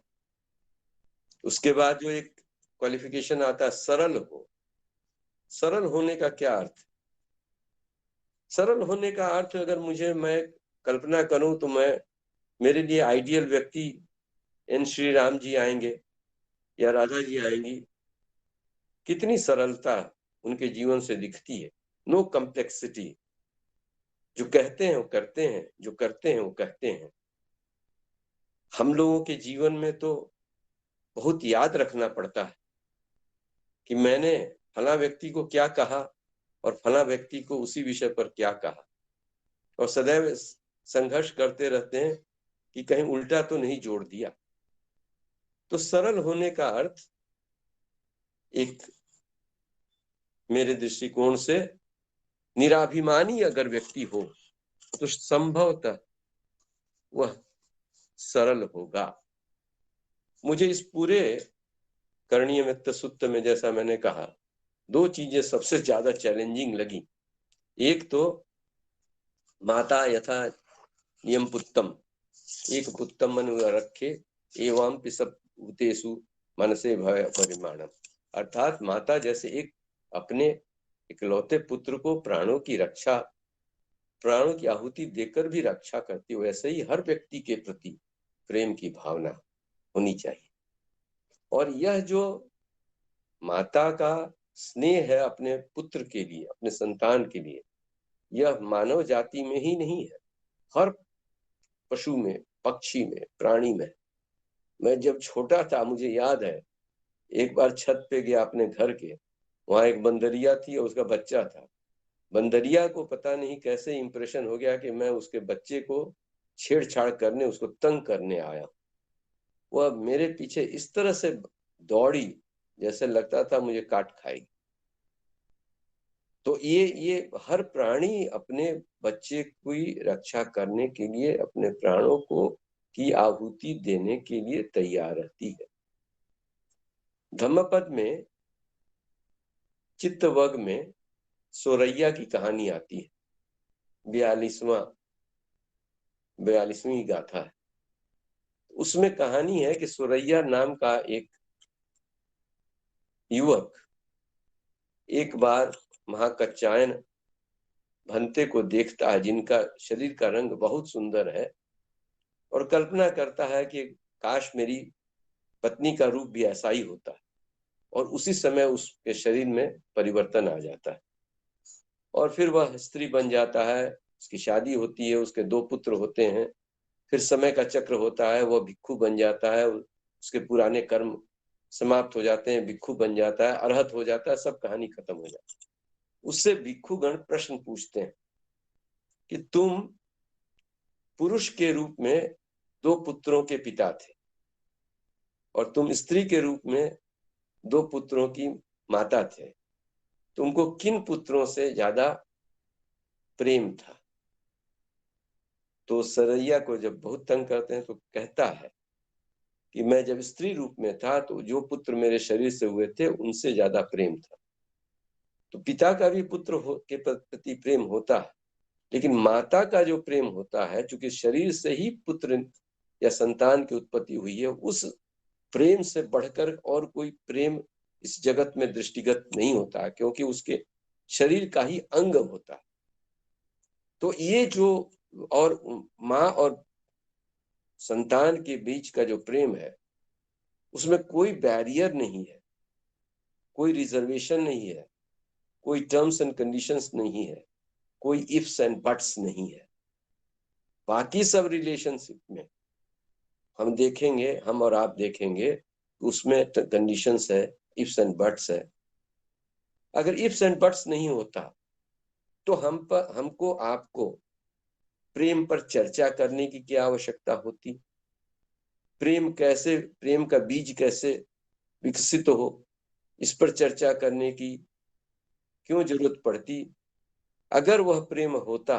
उसके बाद जो एक क्वालिफिकेशन आता है सरल हो। सरल होने का क्या अर्थ? सरल होने का अर्थ अगर मैं कल्पना करूं तो मेरे लिए आइडियल व्यक्ति एन श्री राम जी आएंगे या राधा जी आएंगी, कितनी सरलता उनके जीवन से दिखती है। No complexity. जो कहते हैं वो करते हैं, जो करते हैं वो कहते हैं। हम लोगों के जीवन में तो बहुत याद रखना पड़ता है कि मैंने फला व्यक्ति को क्या कहा और फला व्यक्ति को उसी विषय पर क्या कहा, और सदैव संघर्ष करते रहते हैं कि कहीं उल्टा तो नहीं जोड़ दिया। तो सरल होने का अर्थ एक मेरे दृष्टिकोण से निराभिमानी अगर व्यक्ति हो तो संभवतः वह सरल होगा। मुझे इस पूरे करणीय मित्र सूत्र में, जैसा मैंने कहा, दो चीजें सबसे ज्यादा चैलेंजिंग लगी। एक तो माता यथा नियम पुत्तम, एक पुत्तम मनु रखे एवं पिसुतेषु मनसे भय परिमाणम। अर्थात माता जैसे एक अपने इकलौते पुत्र को प्राणों की रक्षा, प्राणों की आहुति देकर भी रक्षा करती, वैसे ही हर व्यक्ति के प्रति प्रेम की भावना होनी चाहिए। और यह जो माता का स्नेह है अपने पुत्र के लिए, अपने संतान के लिए, यह मानव जाति में ही नहीं है, हर पशु में, पक्षी में, प्राणी में। मैं जब छोटा था, मुझे याद है, एक बार छत पे गया अपने घर के, वहां एक बंदरिया थी और उसका बच्चा था। बंदरिया को पता नहीं कैसे इंप्रेशन हो गया कि मैं उसके बच्चे को छेड़छाड़ करने, उसको तंग करने आया। वह मेरे पीछे इस तरह से दौड़ी जैसे लगता था मुझे काट खाएगी। तो ये हर प्राणी अपने बच्चे की रक्षा करने के लिए अपने प्राणों को की आहुति देने के लिए तैयार रहती है। धम्मपद में चित्तवग में सोरैया की कहानी आती है। 42वीं गाथा है। उसमें कहानी है कि सोरैया नाम का एक युवक एक बार महाकच्चायन भंते को देखता है, जिनका शरीर का रंग बहुत सुंदर है, और कल्पना करता है कि काश मेरी पत्नी का रूप भी ऐसा ही होता है। और उसी समय उसके शरीर में परिवर्तन आ जाता है और फिर वह स्त्री बन जाता है। उसकी शादी होती है, उसके 2 पुत्र होते हैं। फिर समय का चक्र होता है, वह भिक्षु बन जाता है, उसके पुराने कर्म समाप्त हो जाते हैं, भिक्षु बन जाता है, अरहत हो जाता है, सब कहानी खत्म हो जाती है। उससे भिक्षुगण प्रश्न पूछते हैं कि तुम पुरुष के रूप में 2 पुत्रों के पिता थे और तुम स्त्री के रूप में 2 पुत्रों की माता थे, तुमको किन पुत्रों से ज्यादा प्रेम था? तो सरैया को जब बहुत तंग करते हैं तो कहता है कि मैं जब स्त्री रूप में था तो जो पुत्र मेरे शरीर से हुए थे उनसे ज्यादा प्रेम था। तो पिता का भी पुत्र के प्रति प्रेम होता है, लेकिन माता का जो प्रेम होता है, चूंकि शरीर से ही पुत्र या संतान की उत्पत्ति हुई है, उस प्रेम से बढ़कर और कोई प्रेम इस जगत में दृष्टिगत नहीं होता, क्योंकि उसके शरीर का ही अंग होता है। तो ये जो और माँ और संतान के बीच का जो प्रेम है, उसमें कोई बैरियर नहीं है, कोई रिजर्वेशन नहीं है, कोई टर्म्स एंड कंडीशंस नहीं है, कोई इफ्स एंड बट्स नहीं है। बाकी सब रिलेशनशिप में हम देखेंगे, हम और आप देखेंगे, उसमें कंडीशंस है, इफ्स एंड बट्स है। अगर इफ्स एंड बट्स नहीं होता तो हमको आपको प्रेम पर चर्चा करने की क्या आवश्यकता होती? प्रेम का बीज कैसे विकसित हो, इस पर चर्चा करने की क्यों जरूरत पड़ती? अगर वह प्रेम होता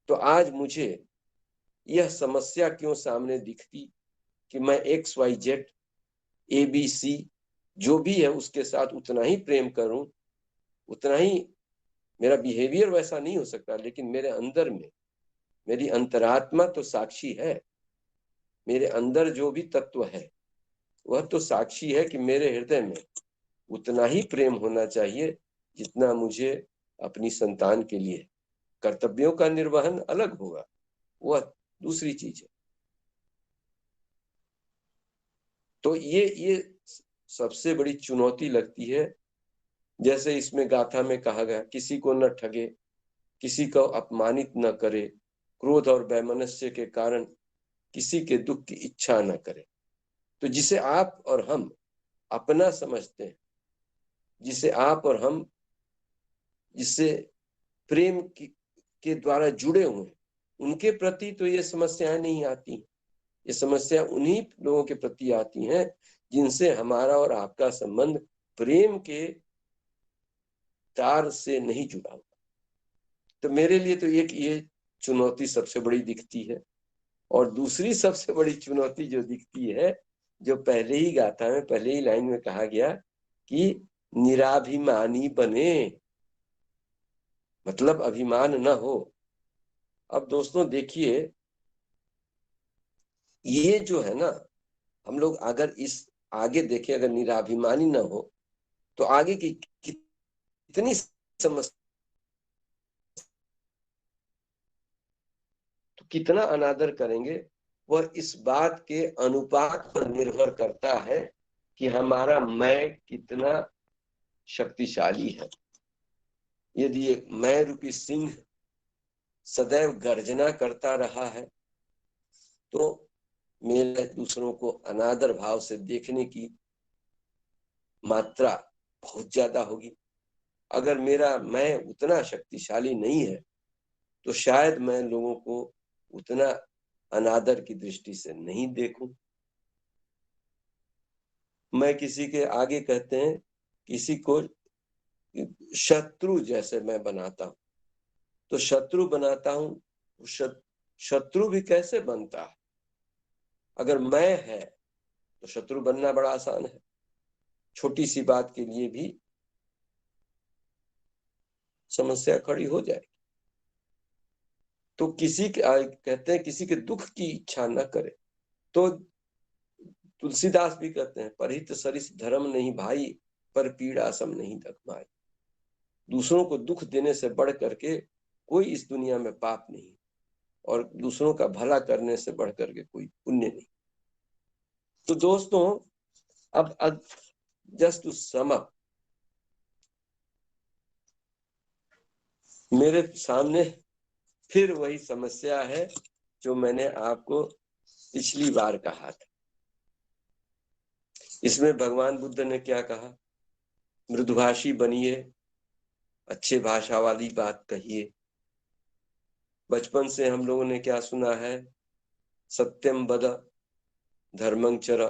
तो आज मुझे यह समस्या क्यों सामने दिखती कि मैं XYZ ABC जो भी है उसके साथ उतना ही प्रेम करूं, उतना ही मेरा बिहेवियर वैसा नहीं हो सकता, लेकिन मेरे अंदर में मेरी अंतरात्मा तो साक्षी है। मेरे अंदर जो भी तत्व है वह तो साक्षी है कि मेरे हृदय में उतना ही प्रेम होना चाहिए जितना मुझे अपनी संतान के लिए। कर्तव्यों का निर्वहन अलग होगा, वह दूसरी चीज है। तो ये सबसे बड़ी चुनौती लगती है। जैसे इसमें गाथा में कहा गया, किसी को न ठगे, किसी को अपमानित न करे, क्रोध और वैमनस्य के कारण किसी के दुख की इच्छा न करे। तो जिसे आप और हम अपना समझते हैं, जिसे आप और हम जिससे प्रेम के द्वारा जुड़े हुए हैं, उनके प्रति तो ये समस्याएं नहीं आती। ये समस्या उन्हीं लोगों के प्रति आती हैं जिनसे हमारा और आपका संबंध प्रेम के तार से नहीं जुड़ा हुआ। तो मेरे लिए तो एक ये चुनौती सबसे बड़ी दिखती है। और दूसरी सबसे बड़ी चुनौती जो दिखती है, जो पहले ही गाथा में पहले ही लाइन में कहा गया कि निराभिमानी बने, मतलब अभिमान न हो। अब दोस्तों देखिए, ये जो है ना, हम लोग अगर इस आगे देखें, अगर निराभिमानी न हो तो आगे की कितनी समस्या, तो कितना अनादर करेंगे, वह इस बात के अनुपात पर निर्भर करता है कि हमारा मैं कितना शक्तिशाली है। यदि एक मैं रूपी सिंह सदैव गर्जना करता रहा है तो मेरे दूसरों को अनादर भाव से देखने की मात्रा बहुत ज्यादा होगी। अगर मेरा मैं उतना शक्तिशाली नहीं है तो शायद मैं लोगों को उतना अनादर की दृष्टि से नहीं देखूं। मैं किसी के आगे कहते हैं, किसी को शत्रु जैसे मैं बनाता हूं, तो शत्रु बनाता हूं, शत्रु भी कैसे बनता है? अगर मैं है तो शत्रु बनना बड़ा आसान है। छोटी सी बात के लिए भी समस्या खड़ी हो जाएगी। तो किसी के कहते हैं किसी के दुख की इच्छा न करे। तो तुलसीदास भी कहते हैं, परहित सरिस धर्म नहीं भाई, पर पीड़ा सम नहीं दखमाई। दूसरों को दुख देने से बढ़ करके कोई इस दुनिया में पाप नहीं, और दूसरों का भला करने से बढ़ करके कोई पुण्य नहीं। तो दोस्तों, अब जस्ट टू सम अप, मेरे सामने फिर वही समस्या है जो मैंने आपको पिछली बार कहा था। इसमें भगवान बुद्ध ने क्या कहा? मृदुभाषी बनिए, अच्छे भाषा वाली बात कहिए। बचपन से हम लोगों ने क्या सुना है? सत्यम वद धर्मं चर।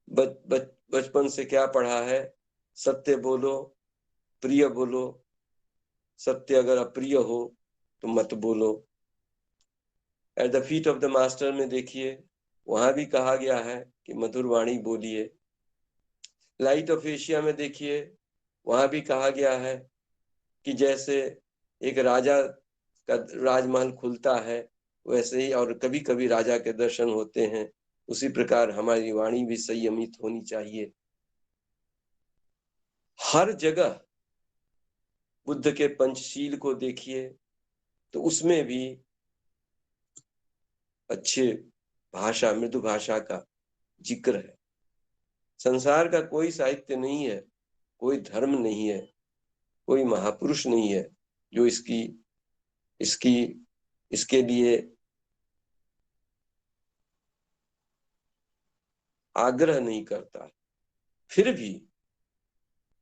बचपन से क्या पढ़ा है? सत्य बोलो, प्रिय बोलो, सत्य अगर अप्रिय हो तो मत बोलो। At the feet of the master में देखिए, वहां भी कहा गया है कि मधुर वाणी बोलिए। लाइट ऑफ एशिया में देखिए, वहां भी कहा गया है कि जैसे एक राजा का राजमहल खुलता है वैसे ही, और कभी कभी राजा के दर्शन होते हैं, उसी प्रकार हमारी वाणी भी संयमित होनी चाहिए। हर जगह बुद्ध के पंचशील को देखिए तो उसमें भी अच्छे भाषा, मृदु भाषा का जिक्र है। संसार का कोई साहित्य नहीं है, कोई धर्म नहीं है, कोई महापुरुष नहीं है जो इसके लिए आग्रह नहीं करता। फिर भी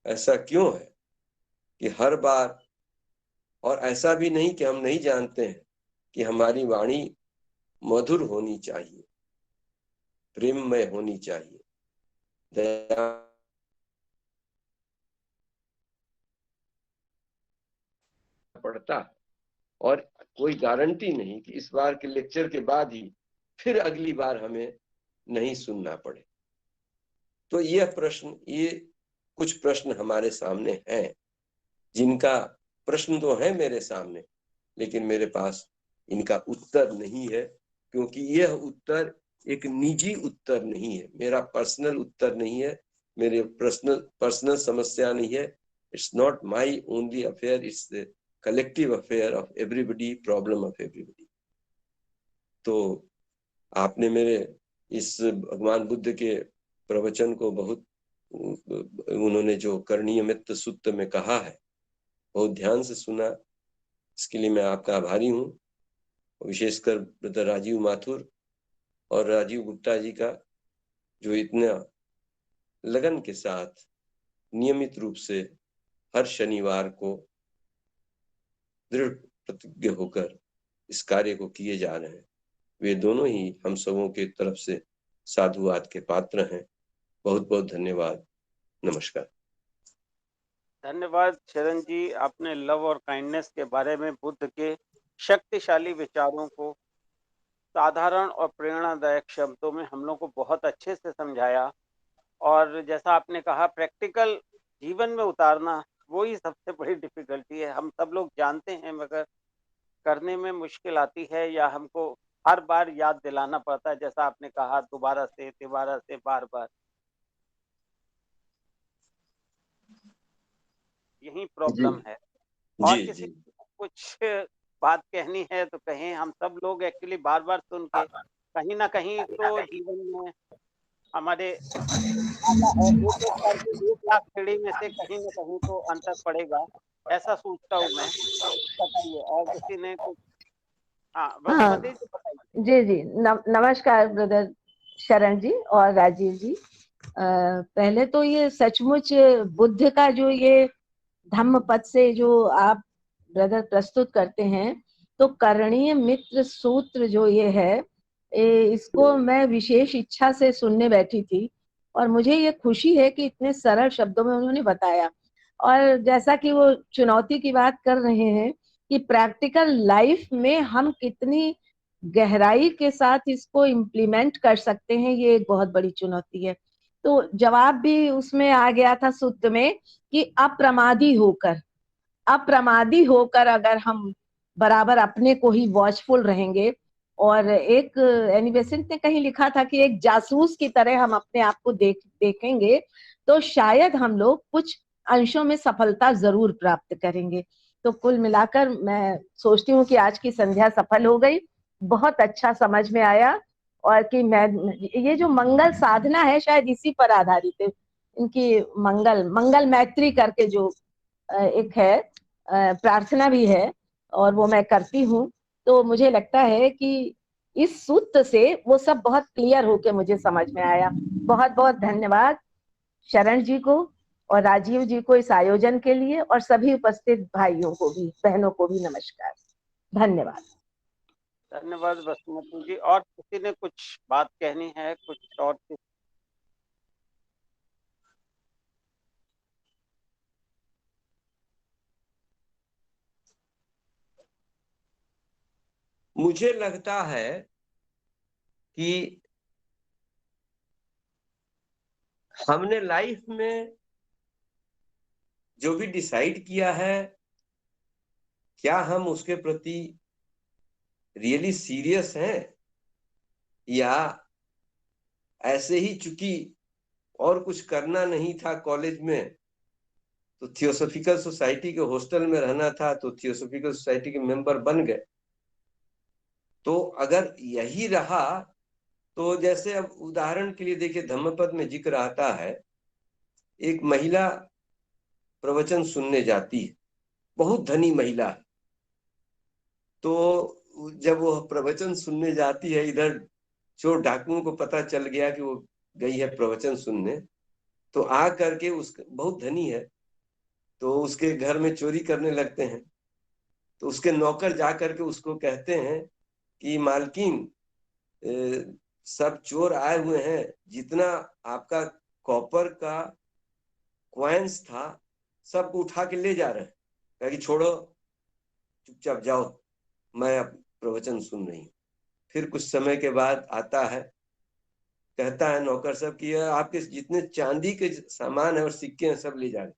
ऐसा क्यों है कि हर बार, और ऐसा भी नहीं कि हम नहीं जानते हैं कि हमारी वाणी मधुर होनी चाहिए, प्रेममय होनी चाहिए, दया पड़ता है। और कोई गारंटी नहीं कि इस बार के लेक्चर के बाद ही फिर अगली बार हमें नहीं सुनना पड़े। तो ये कुछ प्रश्न हमारे सामने हैं जिनका प्रश्न तो है मेरे सामने, लेकिन मेरे पास इनका उत्तर नहीं है, क्योंकि यह उत्तर एक निजी उत्तर नहीं है, मेरा पर्सनल उत्तर नहीं है, मेरे पर्सनल समस्या नहीं है। It's not my only affair, it's the collective affair of everybody, problem of everybody. तो आपने मेरे इस भगवान बुद्ध के प्रवचन को बहुत, उन्होंने जो करणीय मित्र सूत्र में कहा है, बहुत ध्यान से सुना। इसके लिए मैं आपका आभारी हूँ, विशेषकर ब्रदर राजीव माथुर और राजीव गुप्ता जी का, जो इतना लगन के साथ नियमित रूप से हर शनिवार को दृढ़ प्रतिज्ञ होकर इस कार्य को किए जा रहे हैं। वे दोनों ही हम सबों के तरफ से साधुवाद के पात्र हैं। बहुत बहुत धन्यवाद। नमस्कार। धन्यवाद शरण जी, आपने लव और काइंडनेस के बारे में बुद्ध के शक्तिशाली विचारों को साधारण और प्रेरणादायक शब्दों में हम लोग को बहुत अच्छे से समझाया। और जैसा आपने कहा, प्रैक्टिकल जीवन में उतारना वो ही सबसे बड़ी डिफिकल्टी है। हम सब लोग जानते हैं, मगर करने में मुश्किल आती है, या हमको हर बार याद दिलाना पड़ता है, जैसा आपने कहा, दोबारा से बार बार। यही प्रॉब्लम है। और जी किसी जी। को कुछ बात कहनी है तो कहें। हम सब लोग एक्चुअली बार बार सुन के कहीं ना कहीं तो जीवन में हमारे एक एक करके 1 लाख सीढ़ी में से कहीं ना कहीं तो अंतर पड़ेगा, ऐसा सोचता हूँ मैं। बताइए, और किसी ने कुछ? हाँ, हाँ वसुमती जी बताइए। जी जी, नमस्कार ब्रदर शरण जी और राजीव जी। पहले तो ये सचमुच बुद्ध का जो ये धम्म पद से जो आप ब्रदर प्रस्तुत करते हैं, तो करणीय मित्र सूत्र जो ये है, इसको मैं विशेष इच्छा से सुनने बैठी थी, और मुझे ये खुशी है कि इतने सरल शब्दों में उन्होंने बताया। और जैसा कि वो चुनौती की बात कर रहे हैं कि प्रैक्टिकल लाइफ में हम कितनी गहराई के साथ इसको इम्प्लीमेंट कर सकते हैं, ये एक बहुत बड़ी चुनौती है। तो जवाब भी उसमें आ गया था सूत्र में कि अप्रमादी होकर अगर हम बराबर अपने को ही वॉचफुल रहेंगे, और एक एनी बेसेंट ने कहीं लिखा था कि एक जासूस की तरह हम अपने आप को देखेंगे, तो शायद हम लोग कुछ अंशों में सफलता जरूर प्राप्त करेंगे। तो कुल मिलाकर मैं सोचती हूँ कि आज की संध्या सफल हो गई, बहुत अच्छा समझ में आया। और कि मैं ये जो मंगल साधना है शायद इसी पर आधारित है, इनकी मंगल मैत्री करके जो एक है, प्रार्थना भी है, और वो मैं करती हूँ। तो मुझे लगता है कि इस सूत्र से वो सब बहुत क्लियर होके मुझे समझ में आया। बहुत बहुत धन्यवाद शरण जी को और राजीव जी को इस आयोजन के लिए, और सभी उपस्थित भाइयों को भी, बहनों को भी नमस्कार, धन्यवाद। धन्यवाद वसुमती जी। और किसी ने कुछ बात कहनी है, कुछ और? मुझे लगता है कि हमने लाइफ में जो भी डिसाइड किया है, क्या हम उसके प्रति रियली सीरियस हैं, या ऐसे ही, चूंकि और कुछ करना नहीं था कॉलेज में, तो थियोसॉफिकल सोसाइटी के हॉस्टल में रहना था, तो थियोसॉफिकल सोसाइटी के मेंबर बन गए। तो अगर यही रहा, तो जैसे अब उदाहरण के लिए देखिए, धम्मपद में जिक्र आता है, एक महिला प्रवचन सुनने जाती है, बहुत धनी महिला। तो जब वो प्रवचन सुनने जाती है, इधर चोर डाकुओं को पता चल गया कि वो गई है प्रवचन सुनने, तो आ करके बहुत धनी है, तो उसके घर में चोरी करने लगते हैं। तो उसके नौकर जा करके उसको कहते हैं कि मालकिन, सब चोर आए हुए हैं, जितना आपका कॉपर का क्वाइंस था सब उठा के ले जा रहे हैं। कहा कि छोड़ो, चुपचाप जाओ, मैं अब प्रवचन सुन रही हूँ। फिर कुछ समय के बाद आता है, कहता है नौकर सब कि आपके जितने चांदी के सामान है और सिक्के हैं सब ले जा रहे।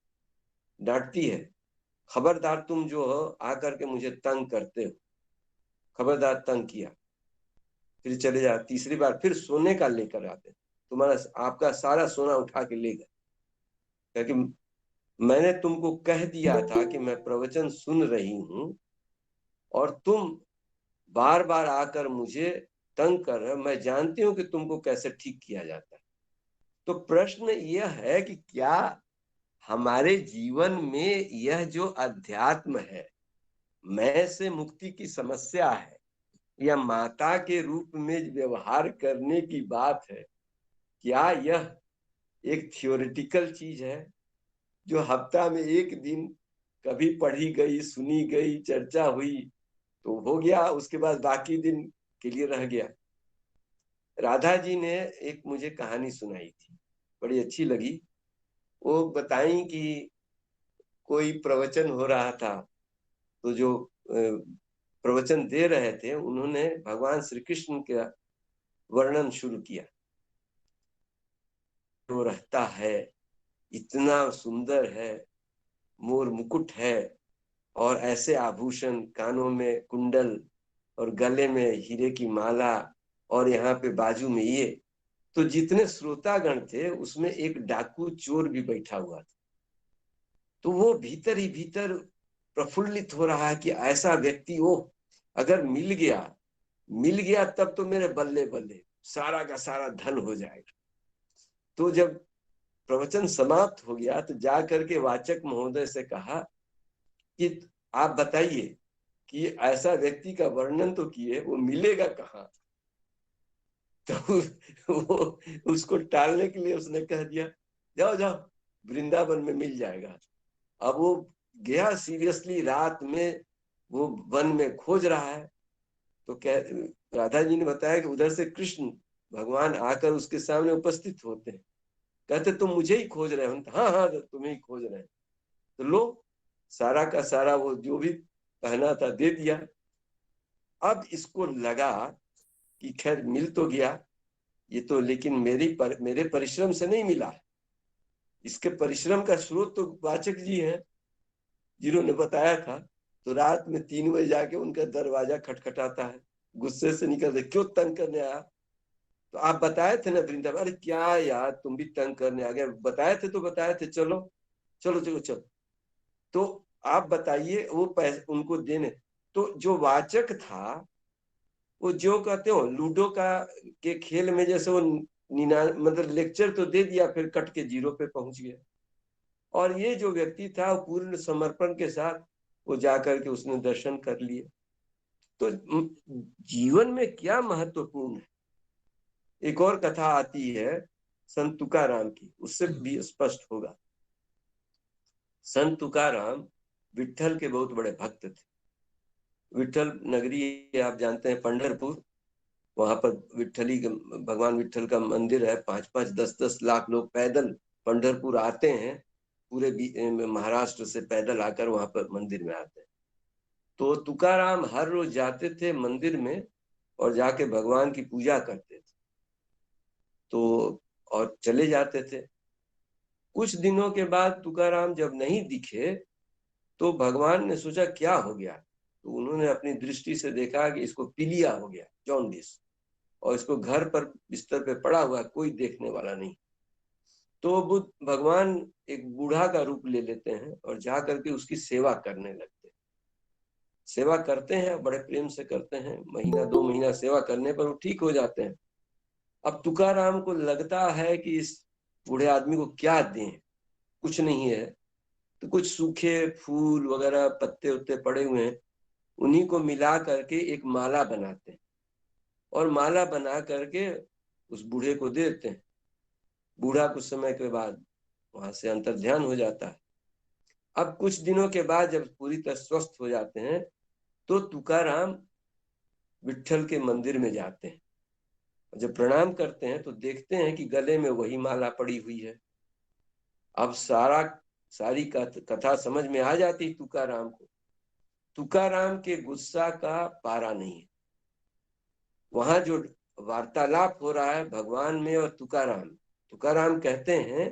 डांटती है खबरदार तुम जो हो आकर के मुझे तंग करते हो, खबरदार तंग किया। फिर चले जा, तीसरी बार फिर सोने का लेकर आते, तुम्हारा आपका सारा सोना उठा के ले गए, क्योंकि मैंने तुमको कह दिया था कि मैं प्रवचन सुन रही हूं और तुम बार बार आकर मुझे तंग कर रहे हो, मैं जानती हूं कि तुमको कैसे ठीक किया जाता है। तो प्रश्न यह है कि क्या हमारे जीवन में यह जो अध्यात्म है, मैं से मुक्ति की समस्या है, या माता के रूप में व्यवहार करने की बात है, क्या यह एक थियोरिटिकल चीज है जो हफ्ता में एक दिन कभी पढ़ी गई, सुनी गई, चर्चा हुई तो हो गया, उसके बाद बाकी दिन के लिए रह गया? राधा जी ने एक मुझे कहानी सुनाई थी, बड़ी अच्छी लगी। वो बताई कि कोई प्रवचन हो रहा था, तो जो प्रवचन दे रहे थे उन्होंने भगवान श्री कृष्ण का वर्णन शुरू किया। वो रहता है, इतना सुंदर है, मोर मुकुट है और ऐसे आभूषण, कानों में कुंडल और गले में हीरे की माला और यहाँ पे बाजू में ये। तो जितने श्रोतागण थे उसमें एक डाकू चोर भी बैठा हुआ था। तो वो भीतर ही भीतर प्रफुल्लित हो रहा है कि ऐसा व्यक्ति हो, अगर मिल गया तब तो मेरे बल्ले बल्ले, सारा का सारा धन हो जाएगा। तो जब प्रवचन समाप्त हो गया तो जा करके वाचक महोदय से कहा कि आप बताइए कि ऐसा व्यक्ति का वर्णन तो किए, वो मिलेगा कहाँ? तो वो उसको टालने के लिए उसने कह दिया, जाओ जाओ वृंदावन में मिल जाएगा। अब वो गया सीरियसली, रात में वो वन में खोज रहा है। तो राधा जी ने बताया कि उधर से कृष्ण भगवान आकर उसके सामने उपस्थित होते हैं, कहते तुम मुझे ही खोज रहे हो? हाँ हाँ तुम्हें ही खोज रहे हैं। तो लो सारा का सारा वो जो भी पहना था दे दिया। अब इसको लगा कि खैर मिल तो गया ये तो, लेकिन मेरे परिश्रम से नहीं मिला, इसके परिश्रम का स्रोत तो वाचक जी हैं जिन्होंने बताया था। तो रात में 3 बजे जाके उनका दरवाजा खटखटाता है, गुस्से से निकलते, क्यों तंग करने आया? तो आप बताए थे ना वृंदावन। अरे क्या यार तुम भी तंग करने आ गए, बताए थे तो बताए थे, चलो चलो चलो चलो। तो आप बताइए, वो पैसे उनको देने। तो जो वाचक था वो जो कहते हो लूडो का के खेल में जैसे वो मतलब लेक्चर तो दे दिया, फिर कट के 0 पे पहुंच गया। और ये जो व्यक्ति था वो पूर्ण समर्पण के साथ वो जाकर के उसने दर्शन कर लिए। तो जीवन में क्या महत्वपूर्ण है। एक और कथा आती है संत तुकाराम की, उससे भी स्पष्ट होगा। संत तुकाराम विट्ठल के बहुत बड़े भक्त थे। विट्ठल नगरी आप जानते हैं, पंढरपुर, वहां पर विट्ठली भगवान विट्ठल का मंदिर है। 5-5, 10-10 लाख लोग पैदल पंढरपुर आते हैं, पूरे महाराष्ट्र से पैदल आकर वहां पर मंदिर में आते हैं। तो तुकाराम हर रोज जाते थे मंदिर में और जाके भगवान की पूजा करते थे। तो और चले जाते थे। कुछ दिनों के बाद तुकाराम जब नहीं दिखे तो भगवान ने सोचा क्या हो गया। तो उन्होंने अपनी दृष्टि से देखा कि इसको पीलिया हो गया, जॉन्डिस, और इसको घर पर बिस्तर पे पड़ा हुआ, कोई देखने वाला नहीं। तो बुद्ध भगवान एक बूढ़ा का रूप ले लेते हैं और जा करके उसकी सेवा करने लगते हैं। सेवा करते हैं, बड़े प्रेम से करते हैं, 1-2 महीना सेवा करने पर वो ठीक हो जाते हैं। अब तुकाराम को लगता है कि इस बूढ़े आदमी को क्या दें, कुछ नहीं है। तो कुछ सूखे फूल वगैरह पत्ते उत्ते पड़े हुए हैं, उन्हीं को मिला करके एक माला बनाते हैं और माला बना करके उस बूढ़े को देते हैं। बूढ़ा कुछ समय के बाद वहां से अंतर्ध्यान हो जाता है। अब कुछ दिनों के बाद जब पूरी तरह स्वस्थ हो जाते हैं तो तुकाराम विट्ठल के मंदिर में जाते हैं। जब प्रणाम करते हैं तो देखते हैं कि गले में वही माला पड़ी हुई है। अब सारी कथा समझ में आ जाती तुकाराम को। तुकाराम के गुस्सा का पारा नहीं है। वहां जो वार्तालाप हो रहा है भगवान में और तुकाराम कहते हैं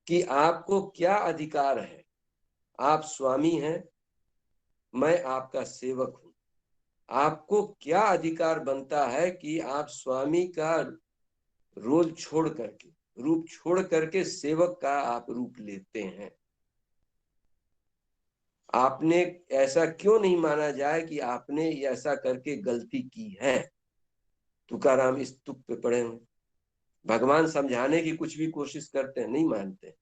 कि आपको क्या अधिकार है, आप स्वामी हैं, मैं आपका सेवक हूं। आपको क्या अधिकार बनता है कि आप स्वामी का रोल छोड़ करके, रूप छोड़ करके सेवक का आप रूप लेते हैं? आपने ऐसा क्यों नहीं माना जाए कि आपने ऐसा करके गलती की है? तुकाराम इस तुक पे पड़े हुए, भगवान समझाने की कुछ भी कोशिश करते हैं, नहीं मानते।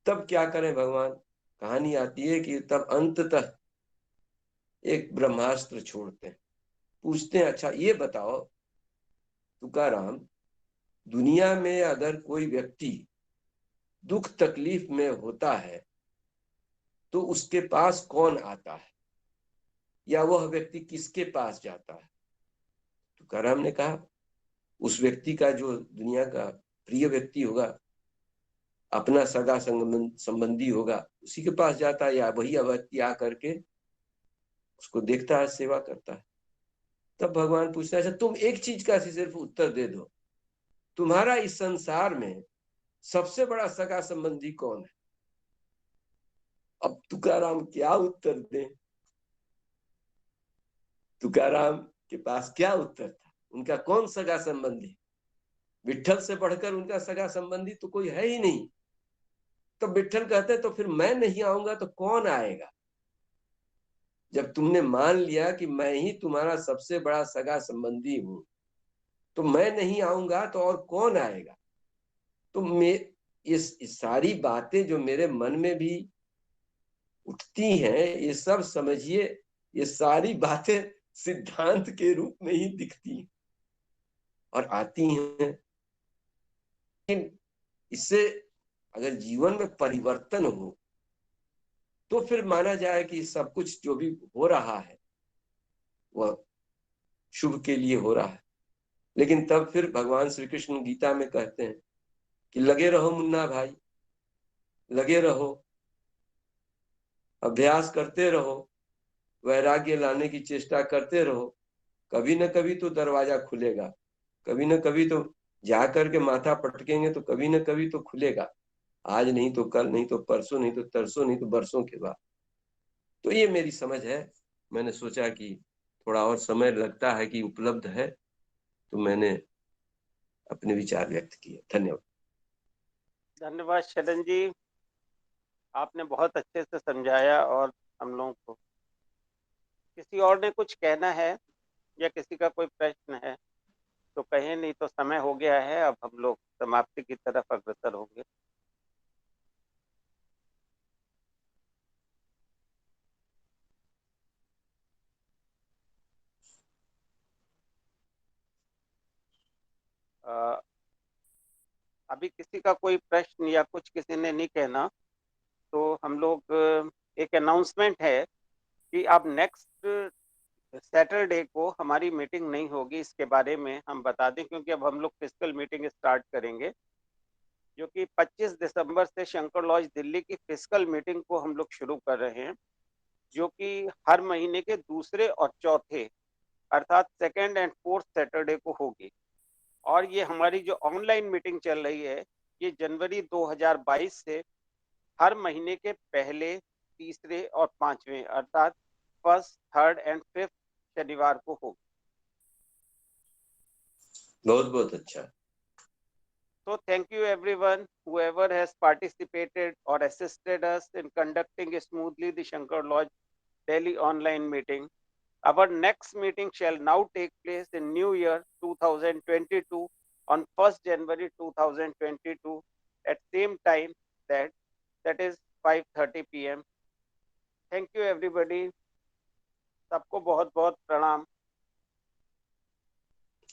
तब क्या करें भगवान? कहानी आती है कि तब अंततः एक ब्रह्मास्त्र छोड़ते हैं, पूछते हैं, अच्छा ये बताओ तुकाराम, दुनिया में अगर कोई व्यक्ति दुख तकलीफ में होता है तो उसके पास कौन आता है, या वह व्यक्ति किसके पास जाता है? तुकाराम ने कहा, उस व्यक्ति का जो दुनिया का प्रिय व्यक्ति होगा, अपना सगा संबंधी होगा, उसी के पास जाता है, या वही व्यक्ति आकर के उसको देखता है, सेवा करता है। तब भगवान पूछता है, तुम एक चीज का सिर्फ उत्तर दे दो, तुम्हारा इस संसार में सबसे बड़ा सगा संबंधी कौन है? अब तुकाराम क्या उत्तर दे? तुकाराम के पास क्या उत्तर था? उनका कौन सगा संबंधी? विठल से बढ़कर उनका सगा संबंधी तो कोई है ही नहीं। तो विठल कहते तो फिर मैं नहीं आऊंगा तो कौन आएगा? जब तुमने मान लिया कि मैं ही तुम्हारा सबसे बड़ा सगा संबंधी हूं, तो मैं नहीं आऊंगा तो और कौन आएगा? तो मैं इस सारी बातें जो मेरे मन में भी उठती हैं, ये सब समझिए, ये सारी बातें सिद्धांत के रूप में ही दिखती हैं और आती हैं। लेकिन इससे अगर जीवन में परिवर्तन हो तो फिर माना जाए कि सब कुछ जो भी हो रहा है वह शुभ के लिए हो रहा है। लेकिन तब फिर भगवान श्री कृष्ण गीता में कहते हैं कि लगे रहो मुन्ना भाई, लगे रहो, अभ्यास करते रहो, वैराग्य लाने की चेष्टा करते रहो, कभी न कभी तो दरवाजा खुलेगा, कभी न कभी तो जाकर के माथा पटकेंगे तो कभी न कभी तो खुलेगा। आज नहीं तो कल, नहीं तो परसों, नहीं तो तरसों, नहीं तो बरसों के बाद। तो ये मेरी समझ है। मैंने सोचा कि थोड़ा और समय लगता है कि उपलब्ध है, तो मैंने अपने विचार व्यक्त किए। धन्यवाद। धन्यवाद शरण जी, आपने बहुत अच्छे से समझाया और हम लोगों को। किसी और ने कुछ कहना है या किसी का कोई प्रश्न है तो कहें, नहीं तो समय हो गया है, अब हम लोग समाप्ति की तरफ अग्रसर होंगे। अभी किसी का कोई प्रश्न या कुछ किसी ने नहीं कहना तो हम लोग एक अनाउंसमेंट है कि अब नेक्स्ट सैटरडे को हमारी मीटिंग नहीं होगी। इसके बारे में हम बता दें क्योंकि अब हम लोग फिजिकल मीटिंग स्टार्ट करेंगे, जो कि 25 दिसंबर से शंकर लॉज दिल्ली की फिजिकल मीटिंग को हम लोग शुरू कर रहे हैं, जो कि हर महीने के दूसरे और चौथे अर्थात सेकेंड एंड फोर्थ सैटरडे को होगी। और ये हमारी जो ऑनलाइन मीटिंग चल रही है, ये जनवरी 2022 से हर महीने के पहले, तीसरे और पांचवें अर्थात फर्स्ट, थर्ड एंड फिफ्थ शनिवार को होगी। बहुत बहुत अच्छा। So thank you everyone, whoever has participated or assisted us in conducting smoothly the Shankar Lodge daily online meeting. Our next meeting shall now take place in New Year 2022 on 1st January 2022 at same time, that is 5:30 p.m. Thank you everybody. सबको बहुत बहुत प्रणाम।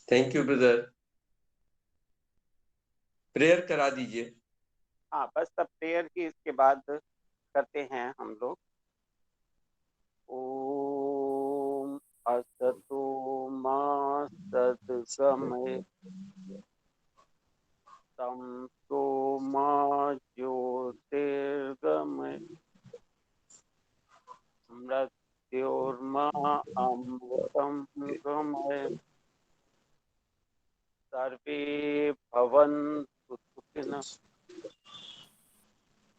Thank you brother. Prayer करा दीजिए। हाँ, बस सब prayer की इसके बाद करते हैं हम लोग। ओम असतो मा सद्गमय तमसो मा ज्योतिर्गमय मृत्योर्मा अमृतं गमय। सर्वे भवन्तु सुखिनः।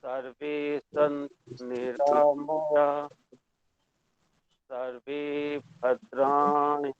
सर्वे सन्तु निरामया, सर्वे भद्राणि